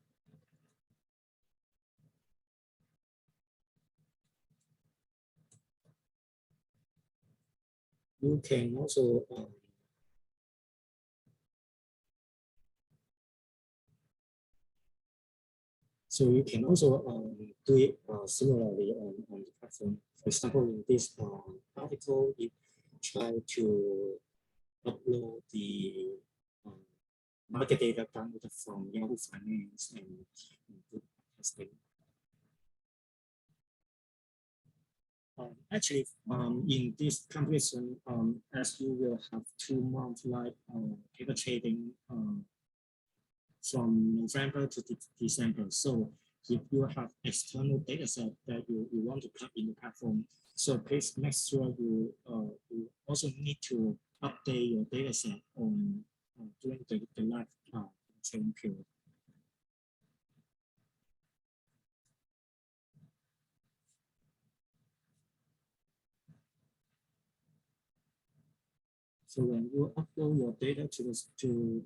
You can also do it similarly on the platform. For example, in this article, it try to upload the market data downloaded from Yahoo Finance and do testing. Actually, in this comparison, as you will have 2 months like paper trading from November to December. So if you have external data set that you want to plug in the platform, so please make sure you also need to update your data set on during the live trading period. So when you upload your data to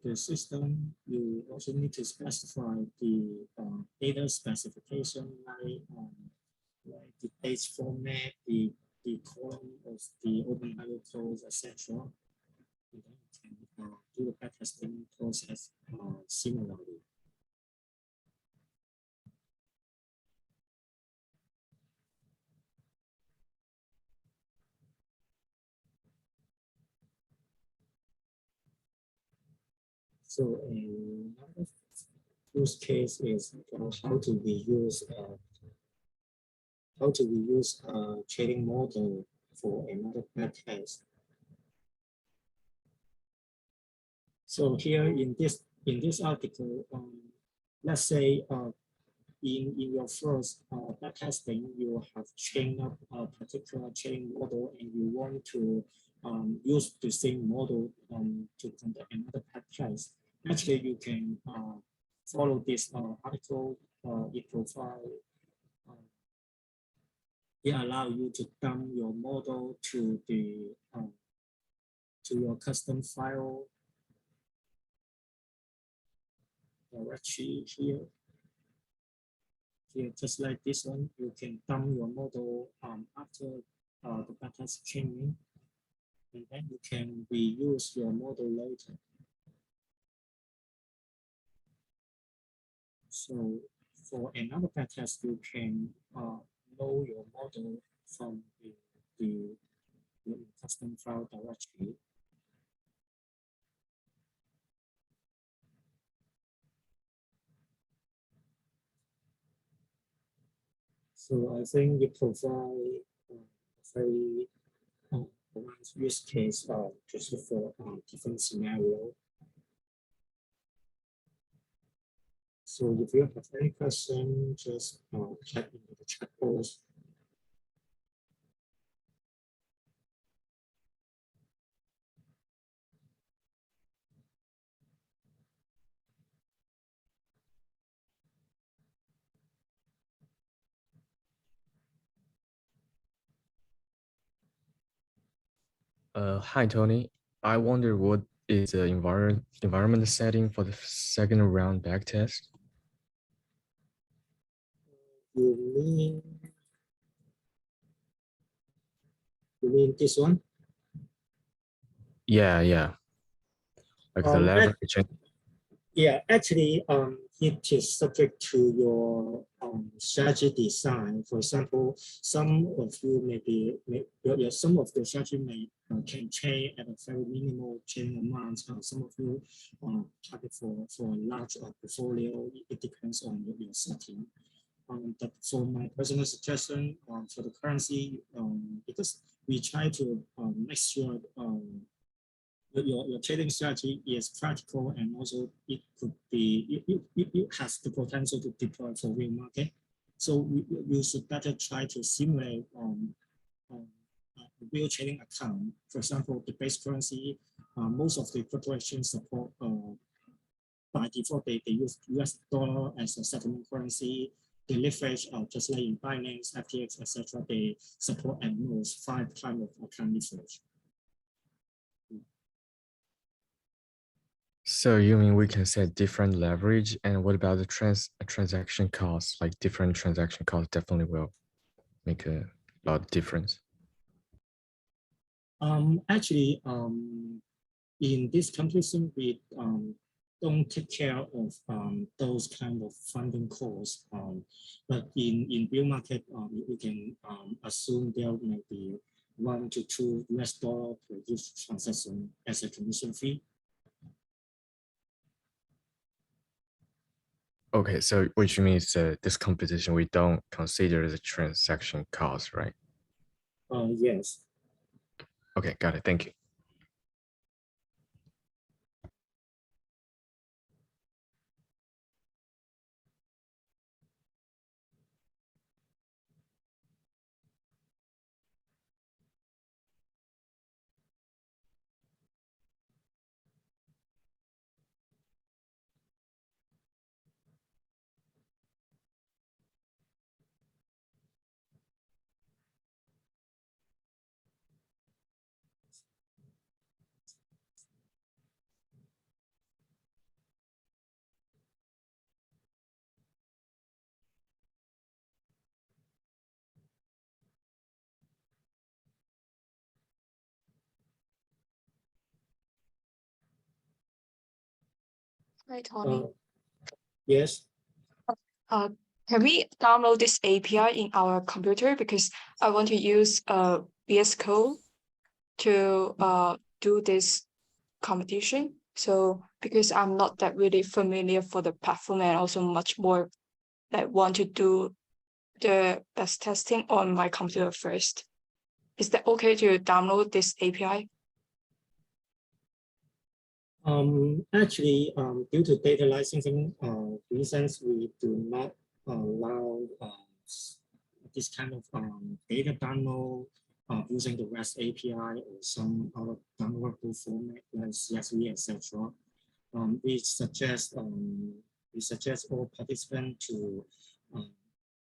the system, you also need to specify the data specification, like the page format, the column of the open IO codes, etc. And then you can do the backtesting process similarly. So another use case is how to reuse trading model for another backtest. So here in this article, let's say in your first backtesting, you have trained up a particular trading model and you want to use the same model to conduct another backtest. Actually, you can follow this article. It provides it allows you to dump your model to the to your custom file directory here. Here, just like this one, you can dump your model after the backtest training, and then you can reuse your model later. So for another backtest, you can load your model from the custom file directory. So I think it provides a very use case just for different scenario. So if you have any question, just type into the chat box. Hi, Tony. I wonder what is the environment setting for the second round backtest? You mean this one? Yeah. Like the leverage. Yeah, actually, it is subject to your strategy design. For example, some of you some of the strategy can change at a very minimal change amount. Some of you target for a large portfolio. It depends on your setting. But for my personal suggestion for the currency, because we try to make sure your trading strategy is practical and also it could be it has the potential to deploy for real market. So we should better try to simulate a real trading account. For example, the base currency, most of the corporations support by default they use US dollar as a settlement currency. they leverage just like in Binance, FTX, etc. They support at most 5 types of account leverage. So you mean we can set different leverage, and what about the transaction costs? Like different transaction costs definitely will make a lot of difference. Actually, in this comparison, we don't take care of those kind of funding costs. But in real market, we can assume there may be $1 to $2 per each transaction as a commission fee. Okay, so which means this composition we don't consider the transaction cost, right? Yes. Okay, got it. Thank you. Hi, Tony. Yes. Can we download this API in our computer? Because I want to use VS Code to do this competition. So because I'm not that really familiar for the platform and also much more that want to do the best testing on my computer first. Is that okay to download this API? Actually, due to data licensing reasons, we do not allow this kind of data download using the REST API or some other downloadable format like CSV, etc. We suggest all participants to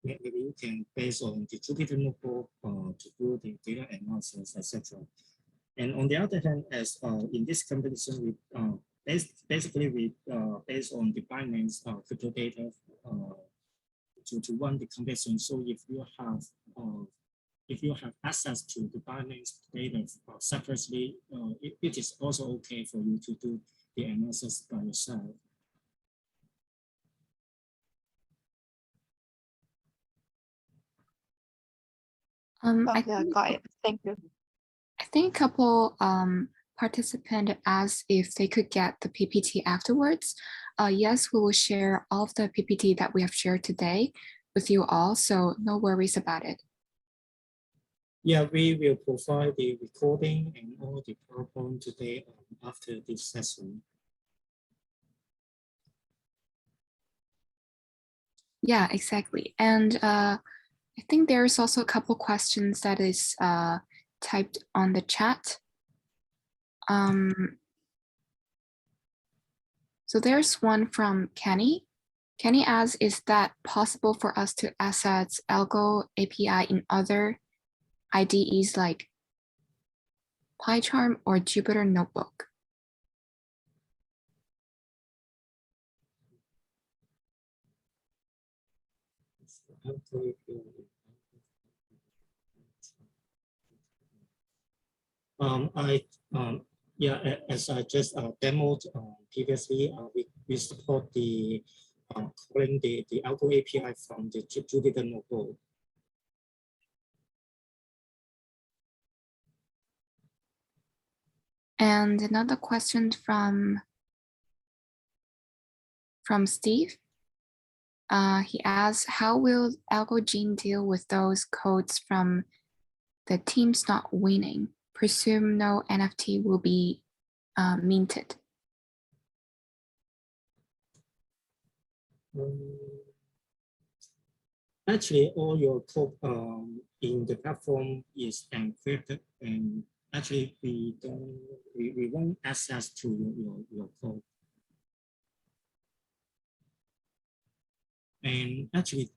maybe you can based on the Jupyter notebook to do the data analysis, etc. And on the other hand, as in this competition, we basically we based on the Binance crypto data to run the competition. So if you have access to the Binance data separately, it is also okay for you to do the analysis by yourself. Got it. Thank you. I think a couple participants asked if they could get the PPT afterwards. Yes, we will share all of the PPT that we have shared today with you all, so no worries about it. Yeah, we will provide the recording and all the PowerPoint today after this session. Yeah, exactly. And I think there's also a couple questions that is typed on the chat. So there's one from Kenny. Kenny asks, is that possible for us to access Algo API in other IDEs like PyCharm or Jupyter Notebook? Yeah, as I just demoed previously, we support the calling the Algo API from the Jupyter Notebook. And another question from Steve. He asks, how will AlgoGene deal with those codes from the teams not winning? Presume no NFT will be minted. Actually, all your code in the platform is encrypted, and actually we won't access to your code. And actually,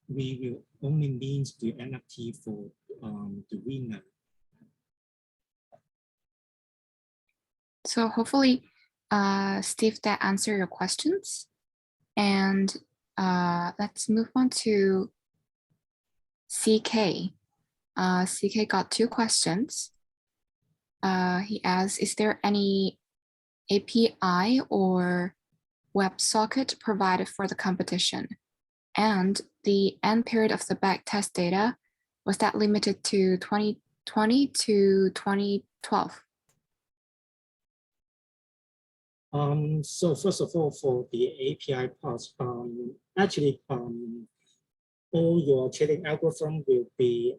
we will only mint the NFT for the winner. So hopefully, Steve, that answered your questions. And let's move on to CK. CK got 2 questions. He asks, is there any API or WebSocket provided for the competition? And the end period of the backtest data, was that limited to 2020 to 2012? So first of all, for the API part, actually, all your trading algorithm will be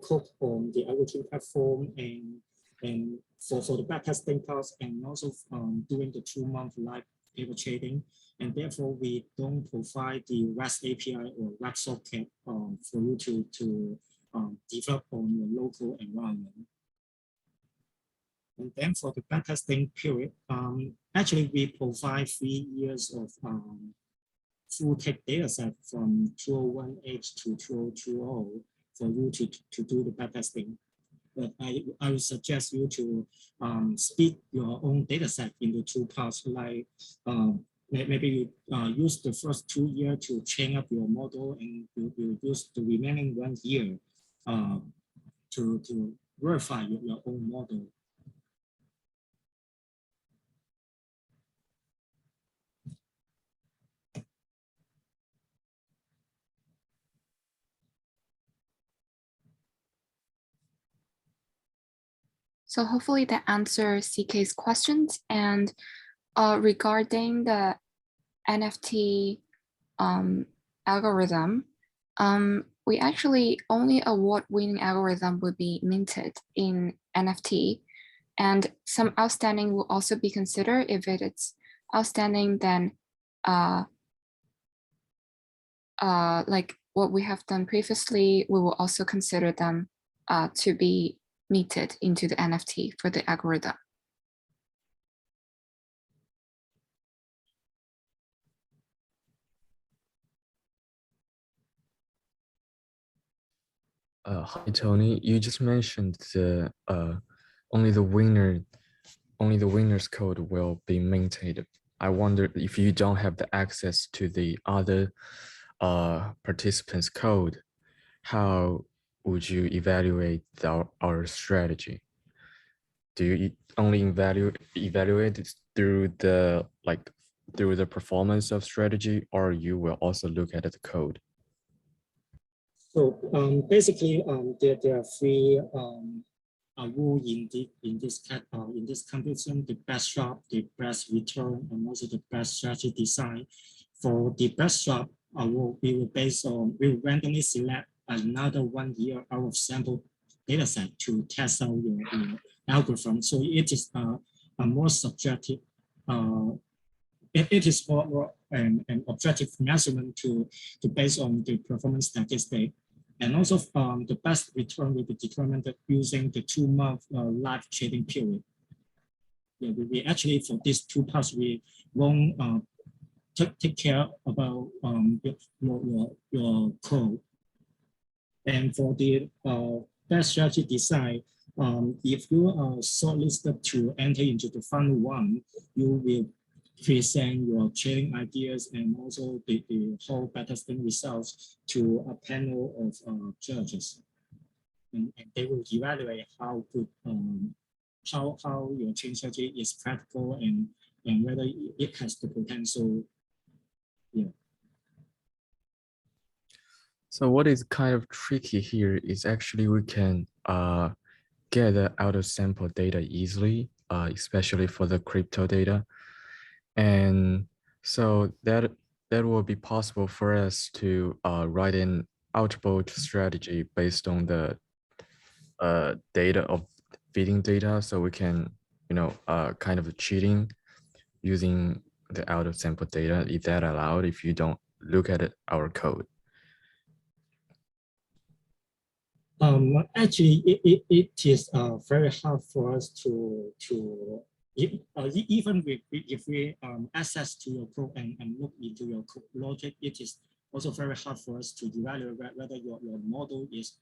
coded on the Algo platform, and for the backtesting part, and also doing the 2-month live paper trading, and therefore we don't provide the REST API or WebSocket for you to develop on your local environment. And then for the backtesting period, actually we provide 3 years of full tech data set from 2018 to 2020 for you to do the backtesting. But I would suggest you to split your own data set into 2 parts, like maybe you use the first 2 years to train up your model, and you use the remaining 1 year to verify your own model. So hopefully that answers CK's questions. And regarding the NFT algorithm, we actually only award-winning algorithm would be minted in NFT, and some outstanding will also be considered. If it is outstanding, then like what we have done previously, we will also consider them to be minted into the NFT for the algorithm. Hi Tony, you just mentioned the only the winner's code will be maintained. I wonder if you don't have the access to the other participants' code, how would you evaluate our strategy? Do you only evaluate it through the performance of strategy, or you will also look at the code? So basically, there are 3 rules in this competition: the best shop, the best return, and also the best strategy design. For the best shop, we will randomly select another 1 year out of sample data set to test out your algorithm. So it is a more subjective. It is more an objective measurement to base on the performance statistic. And also the best return will be determined using the 2-month live trading period. Yeah, we actually, for these 2 parts, we won't take care about your code. And for the best strategy design, if you are shortlisted to enter into the final 1, you will present your trading ideas and also the whole backtesting results to a panel of judges, and they will evaluate how good how your trading strategy is practical and whether it has the potential. Yeah. So what is kind of tricky here is actually we can get the out of sample data easily, especially for the crypto data. And so that will be possible for us to write an output strategy based on the data of feeding data. So we can, kind of cheating using the out of sample data. Is that allowed if you don't look at our code? Actually, it is very hard for us to Even if we access to your code and look into your code logic, it is also very hard for us to evaluate whether your model is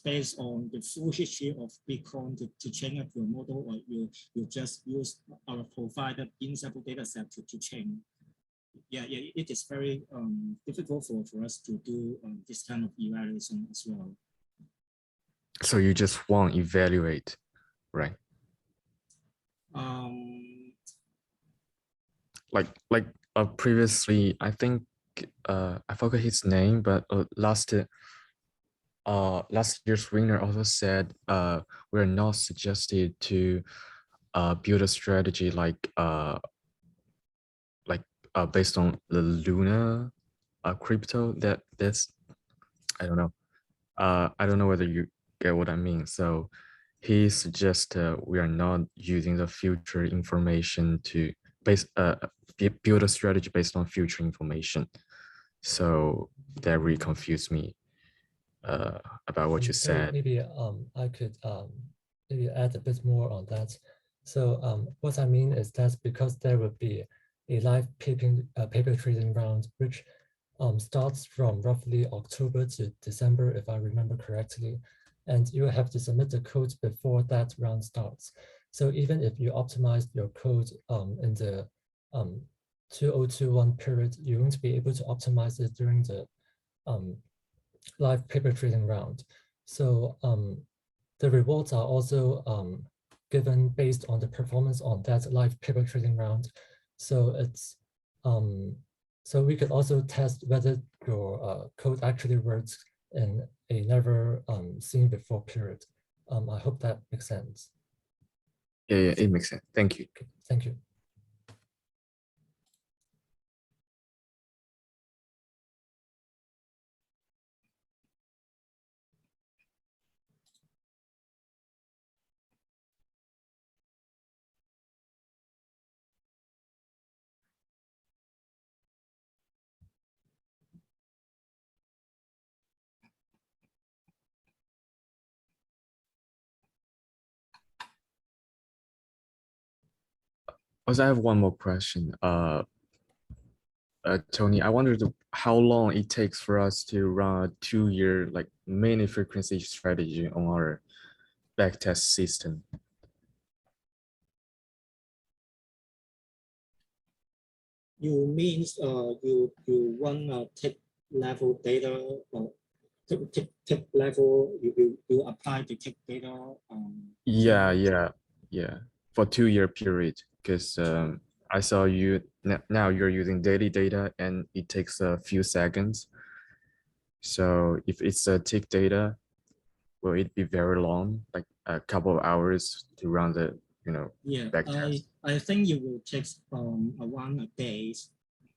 based on the full history of Bitcoin to train up your model, or you just use our provided in-sample data set to train. Yeah, it is very difficult for us to do this kind of evaluation as well. So you just won't evaluate, right? Previously, I think I forgot his name, but last year's winner also said we're not suggested to build a strategy based on the Luna crypto. That's I don't know. I don't know whether you get what I mean. So he suggests we are not using the future information to build a strategy based on future information. So that really confused me about what you said. Maybe I could maybe add a bit more on that. So what I mean is that because there will be a live paper trading round, which starts from roughly October to December, if I remember correctly, and you have to submit the code before that round starts. So even if you optimize your code in the 2021 period, you won't be able to optimize it during the live paper trading round. So the rewards are also given based on the performance on that live paper trading round. So it's so we could also test whether your code actually works in a never seen before period. I hope that makes sense. Yeah, it makes sense. Thank you. Okay, thank you. Also, I have one more question. Tony, I wondered how long it takes for us to run a 2-year many frequency strategy on our backtest system. You mean you want tick level data or tick level, you apply the tick data? Yeah. For 2-year period, because I saw you now you're using daily data and it takes a few seconds. So if it's a tick data, will it be very long, like a couple of hours to run the Yeah, backtest? I think it will take around a day.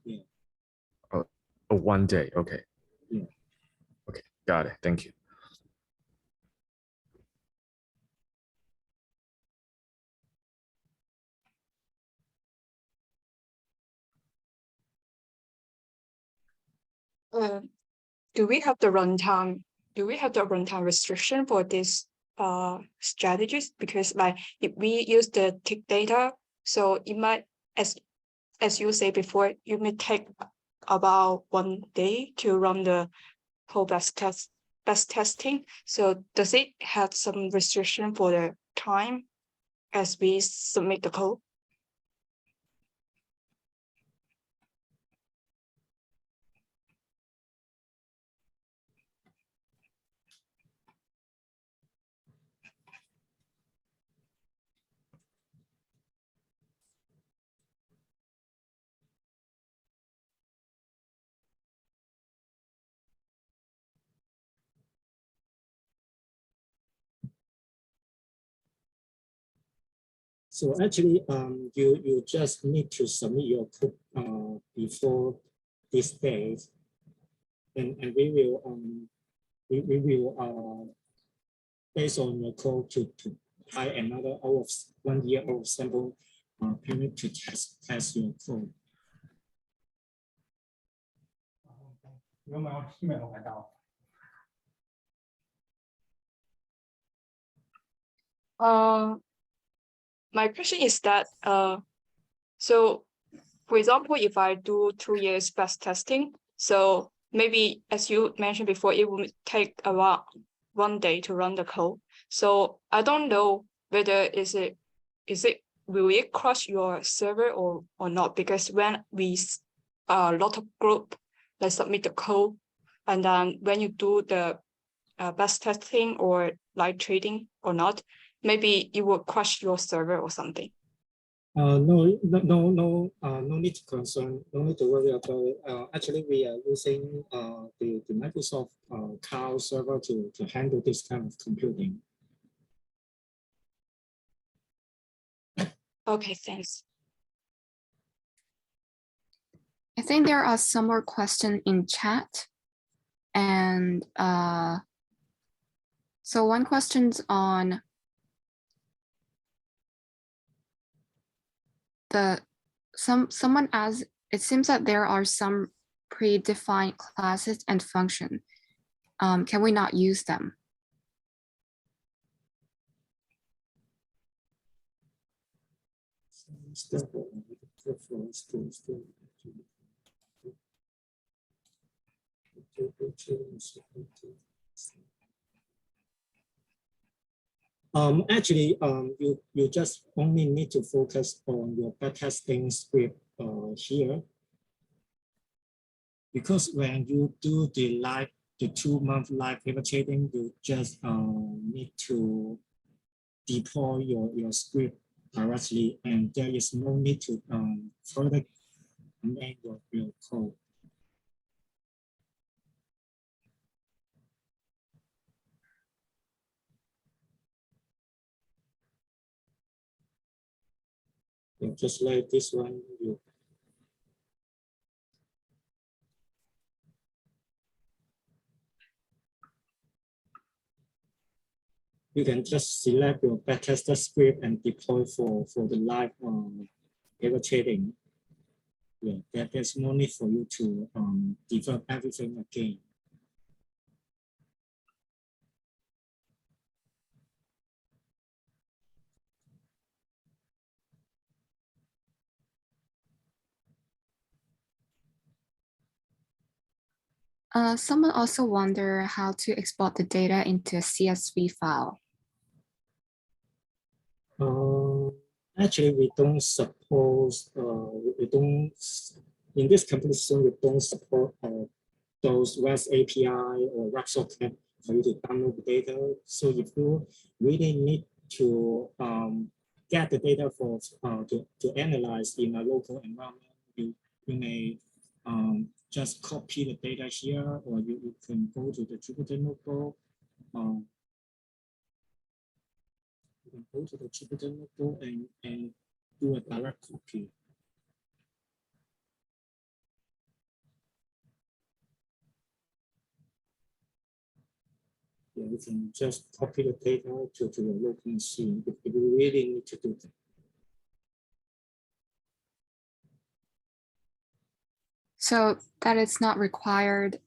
Yeah. Oh, 1 day. Okay. Yeah. Okay, got it. Thank you. Do we have the runtime? Do we have the runtime restriction for this strategies? Because if we use the tick data, so it might, as you say before, you may take about 1 day to run the whole best testing. So does it have some restriction for the time as we submit the code? So actually, you just need to submit your code before this date, and we will based on your code to apply another 1 year of sample period to test your code. 有没有听没有看到？ my question is that so for example, if I do 2 years back testing, so maybe as you mentioned before, it will take around 1 day to run the code. So I don't know whether will it crush your server or not, because when we a lot of group that submit the code, and then when you do the best testing or live trading or not, maybe it will crush your server or something. No need to concern, no need to worry about it. Actually, we are using the Microsoft cloud server to handle this kind of computing. Okay, thanks. I think there are some more questions in chat. And so one question's on someone asked, it seems that there are some predefined classes and function. Can we not use them? Actually, you just only need to focus on your backtesting script here, because when you do the 2-month live paper trading, you just need to deploy your script directly, and there is no need to further amend your code. Just like this one, you can just select your backtester script and deploy for the live paper trading. Yeah, there's no need for you to develop everything again. Someone also wonder how to export the data into a CSV file. Actually, we don't support, in this competition, we don't support those REST API or WebSocket for you to download the data. So if you really need to get the data to analyze in a local environment, you may just copy the data here, or you can go to the Jupyter Notebook. You can go to the Jupyter Notebook and do a direct copy. Yeah, you can just copy the data to your local machine if you really need to do that. So that it's not required.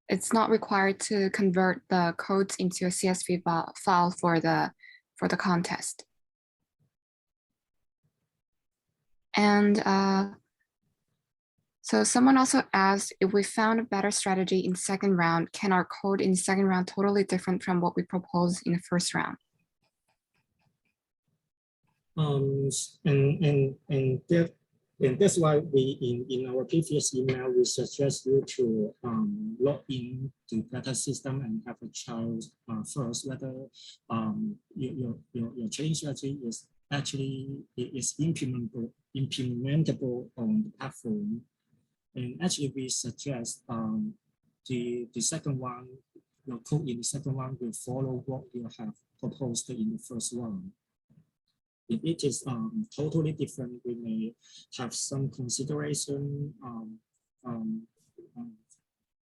It's not required to convert the codes into a CSV file for the contest. And so someone also asked, if we found a better strategy in second round, can our code in second round totally different from what we proposed in the first round? And that's why we in our previous email, we suggest you to log in to data system and have a child first, whether your trading strategy is actually implementable on the platform. And actually, we suggest the second one, your code in the second one will follow what you have proposed in the first one. If it is totally different, we may have some consideration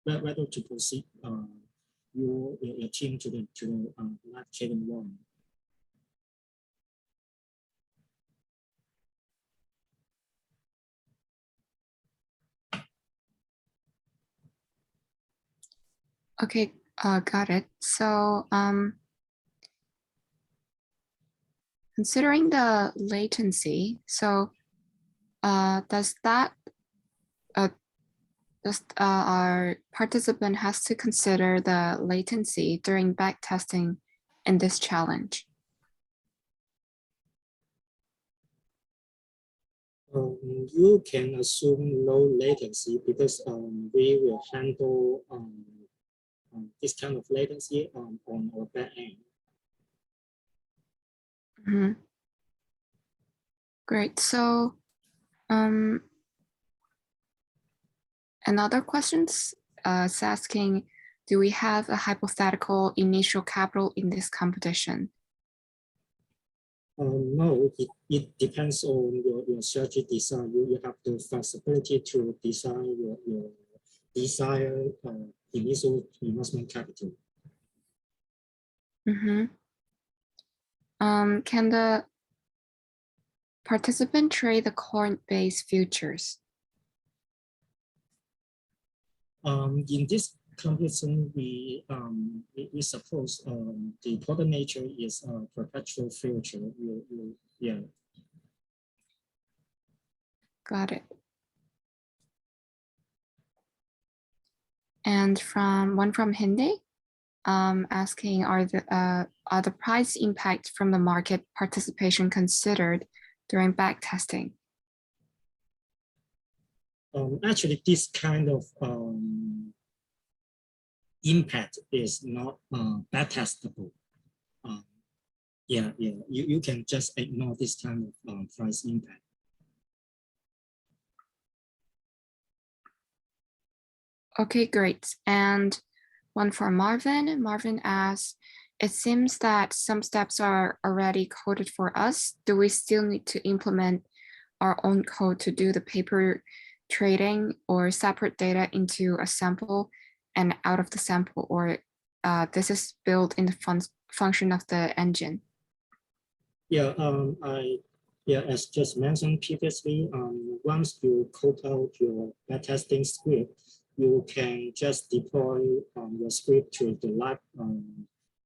whether to proceed your team to the live trading one. Okay, got it. So considering the latency, so does our participant has to consider the latency during backtesting in this challenge? You can assume low latency because we will handle this kind of latency on our back end. Mm-hmm. Great. So another question is asking, do we have a hypothetical initial capital in this competition? No, it depends on your strategy design. You have the flexibility to design your desired initial investment capital. Mm-hmm. Can the participant trade the Coinbase futures? In this competition, we suppose the product nature is a perpetual future. Yeah. Got it. And from Hindi, asking, are the price impact from the market participation considered during backtesting? Actually, this kind of impact is not backtestable. Yeah, you can just ignore this kind of price impact. Okay, great. And one for Marvin. Marvin asks, it seems that some steps are already coded for us. Do we still need to implement our own code to do the paper trading or separate data into a sample and out of the sample, or this is built in the function of the engine? Yeah, as just mentioned previously, once you code out your backtesting script, you can just deploy your script to the live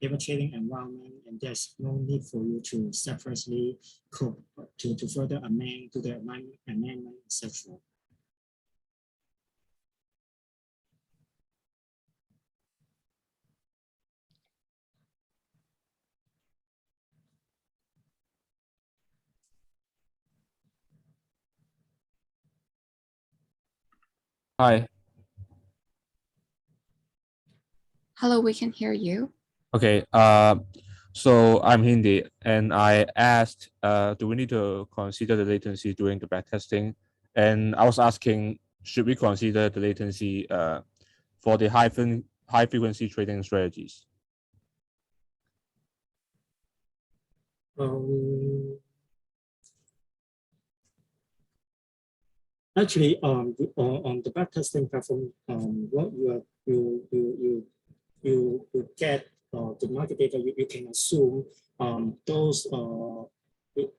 paper trading environment, and there's no need for you to separately code to further amend to the amendment, etc. Hi. Hello, we can hear you. Okay. So I'm Hindi, and I asked, do we need to consider the latency during the backtesting? And I was asking, should we consider the latency for the high frequency trading strategies? Actually, on the backtesting platform, what you get the market data, you can assume those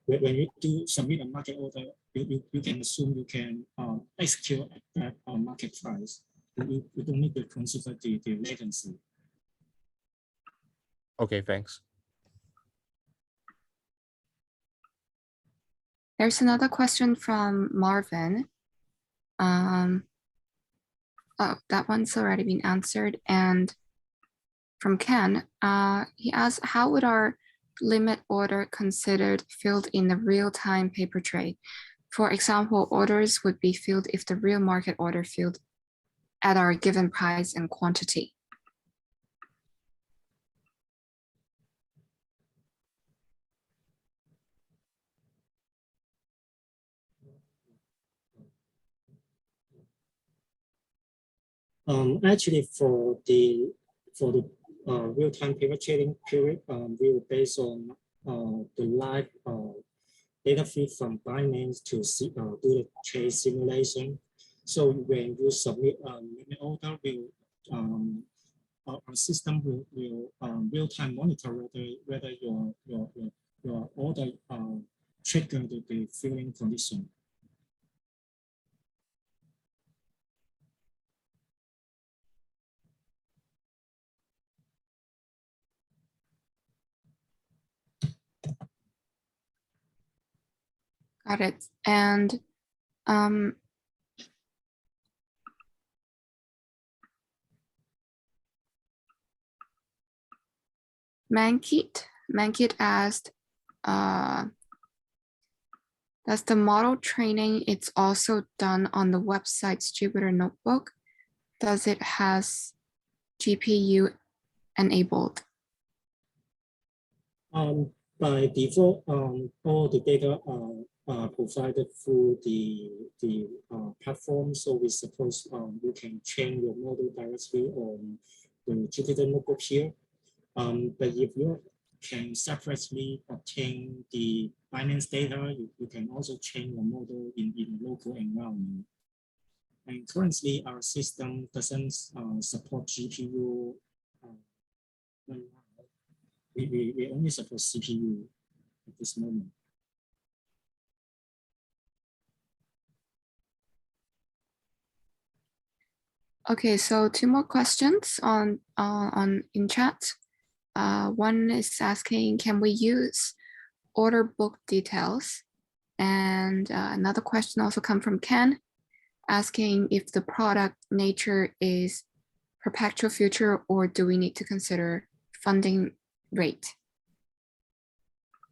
when you do submit a market order, you can assume you can execute at that market price. You don't need to consider the latency. Okay, thanks. There's another question from Marvin. Oh, that one's already been answered. And from Ken, he asks, how would our limit order considered filled in the real-time paper trade? For example, orders would be filled if the real market order filled at our given price and quantity. Actually, for the real-time paper trading period, we will base on the live data feed from Binance to do the trade simulation. So when you submit a limit order, our system will real-time monitor whether your order triggered the filling condition. Got it. And Mankit asked, does the model training, it's also done on the website's Jupyter Notebook? Does it has GPU enabled? By default, all the data are provided through the platform. So we suppose you can train your model directly on the Jupyter Notebook here. But if you can separately obtain the Binance data, you can also train your model in a local environment. And currently, our system doesn't support GPU. We only support CPU at this moment. Okay, so 2 more questions on in chat. One is asking, can we use order book details? And another question also come from Ken, asking if the product nature is perpetual future or do we need to consider funding rate?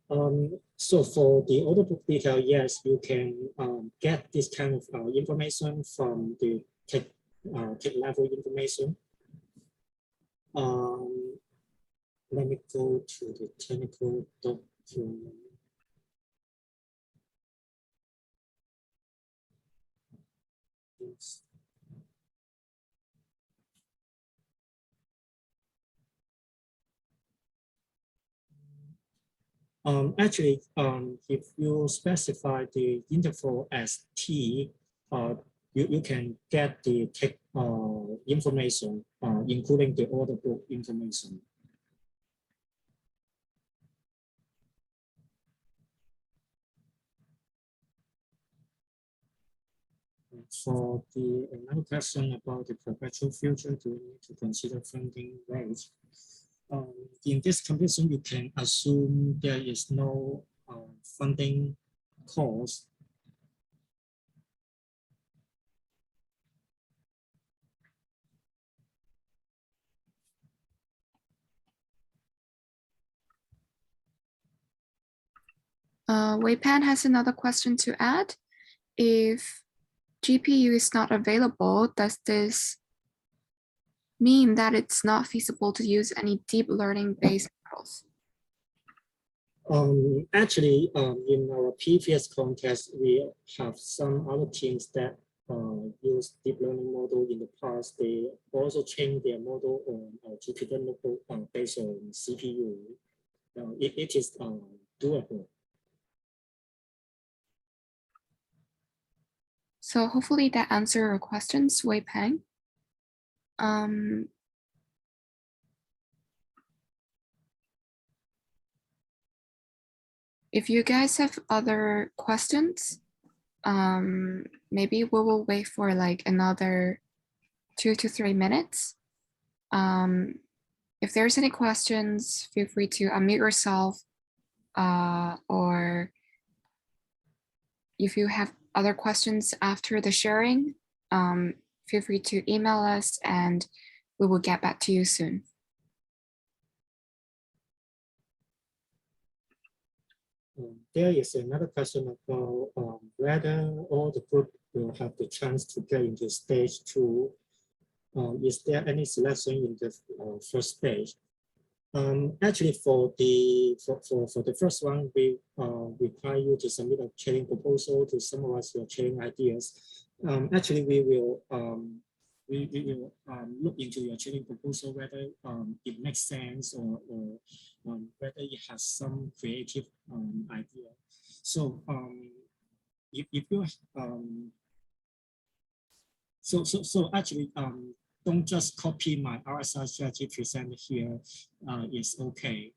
So for the order book detail, yes, you can get this kind of information from the tech level information. Let me go to the technical document. Yes. Actually, if you specify the interval as t, you can get the tech information, including the order book information. For the another question about the perpetual future, do we need to consider funding rates? In this condition, you can assume there is no funding cost. Weipan has another question to add. If GPU is not available, does this mean that it's not feasible to use any deep learning based models? Actually, in our previous contest, we have some other teams that use deep learning model in the past. They also train their model on Jupyter Notebook based on CPU. It is doable. So hopefully that answers your questions, Wei Peng. If you guys have other questions, maybe we will wait for like another 2 to 3 minutes. If there's any questions, feel free to unmute yourself, or if you have other questions after the sharing, feel free to email us and we will get back to you soon. There is another question about whether all the group will have the chance to get into stage 2. Is there any selection in the first stage? Actually, for the first one, we require you to submit a training proposal to summarize your training ideas. Actually, we will look into your training proposal whether it makes sense or whether it has some creative idea. So if you so actually don't just copy my RSI strategy presented here. It's okay.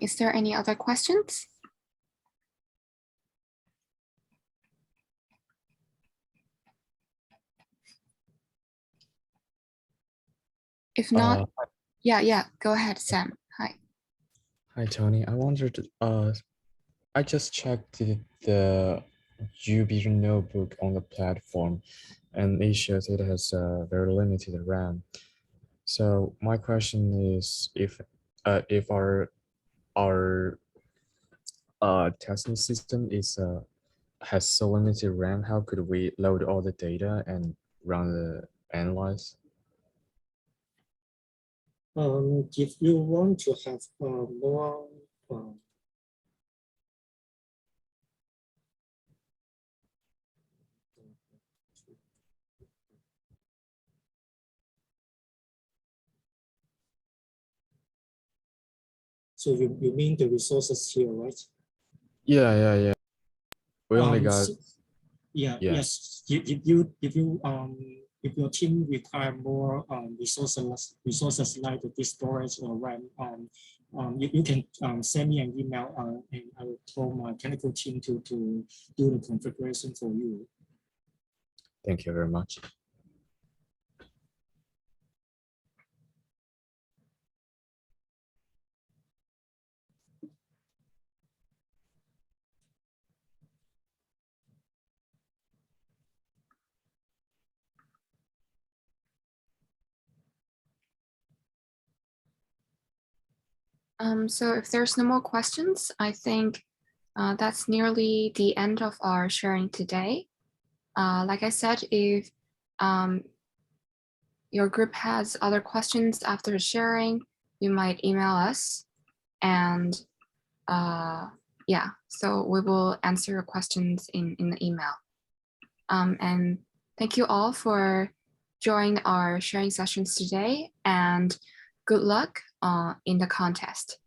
Is there any other questions? If not, yeah, go ahead, Sam. Hi. Hi, Tony. I wondered, I just checked the UB notebook on the platform, and it shows it has a very limited RAM. So my question is, if our testing system is has so limited RAM, how could we load all the data and run the analyze? If you want to have more so you mean the resources here, right? Yeah. We only got. Yes. If your team require more resources like the storage or RAM, you can send me an email and I will tell my technical team to do the configuration for you. Thank you very much. So if there's no more questions, I think that's nearly the end of our sharing today. Like I said, if your group has other questions after sharing, you might email us. And yeah, so we will answer your questions in the email. And thank you all for joining our sharing sessions today, and good luck in the contest.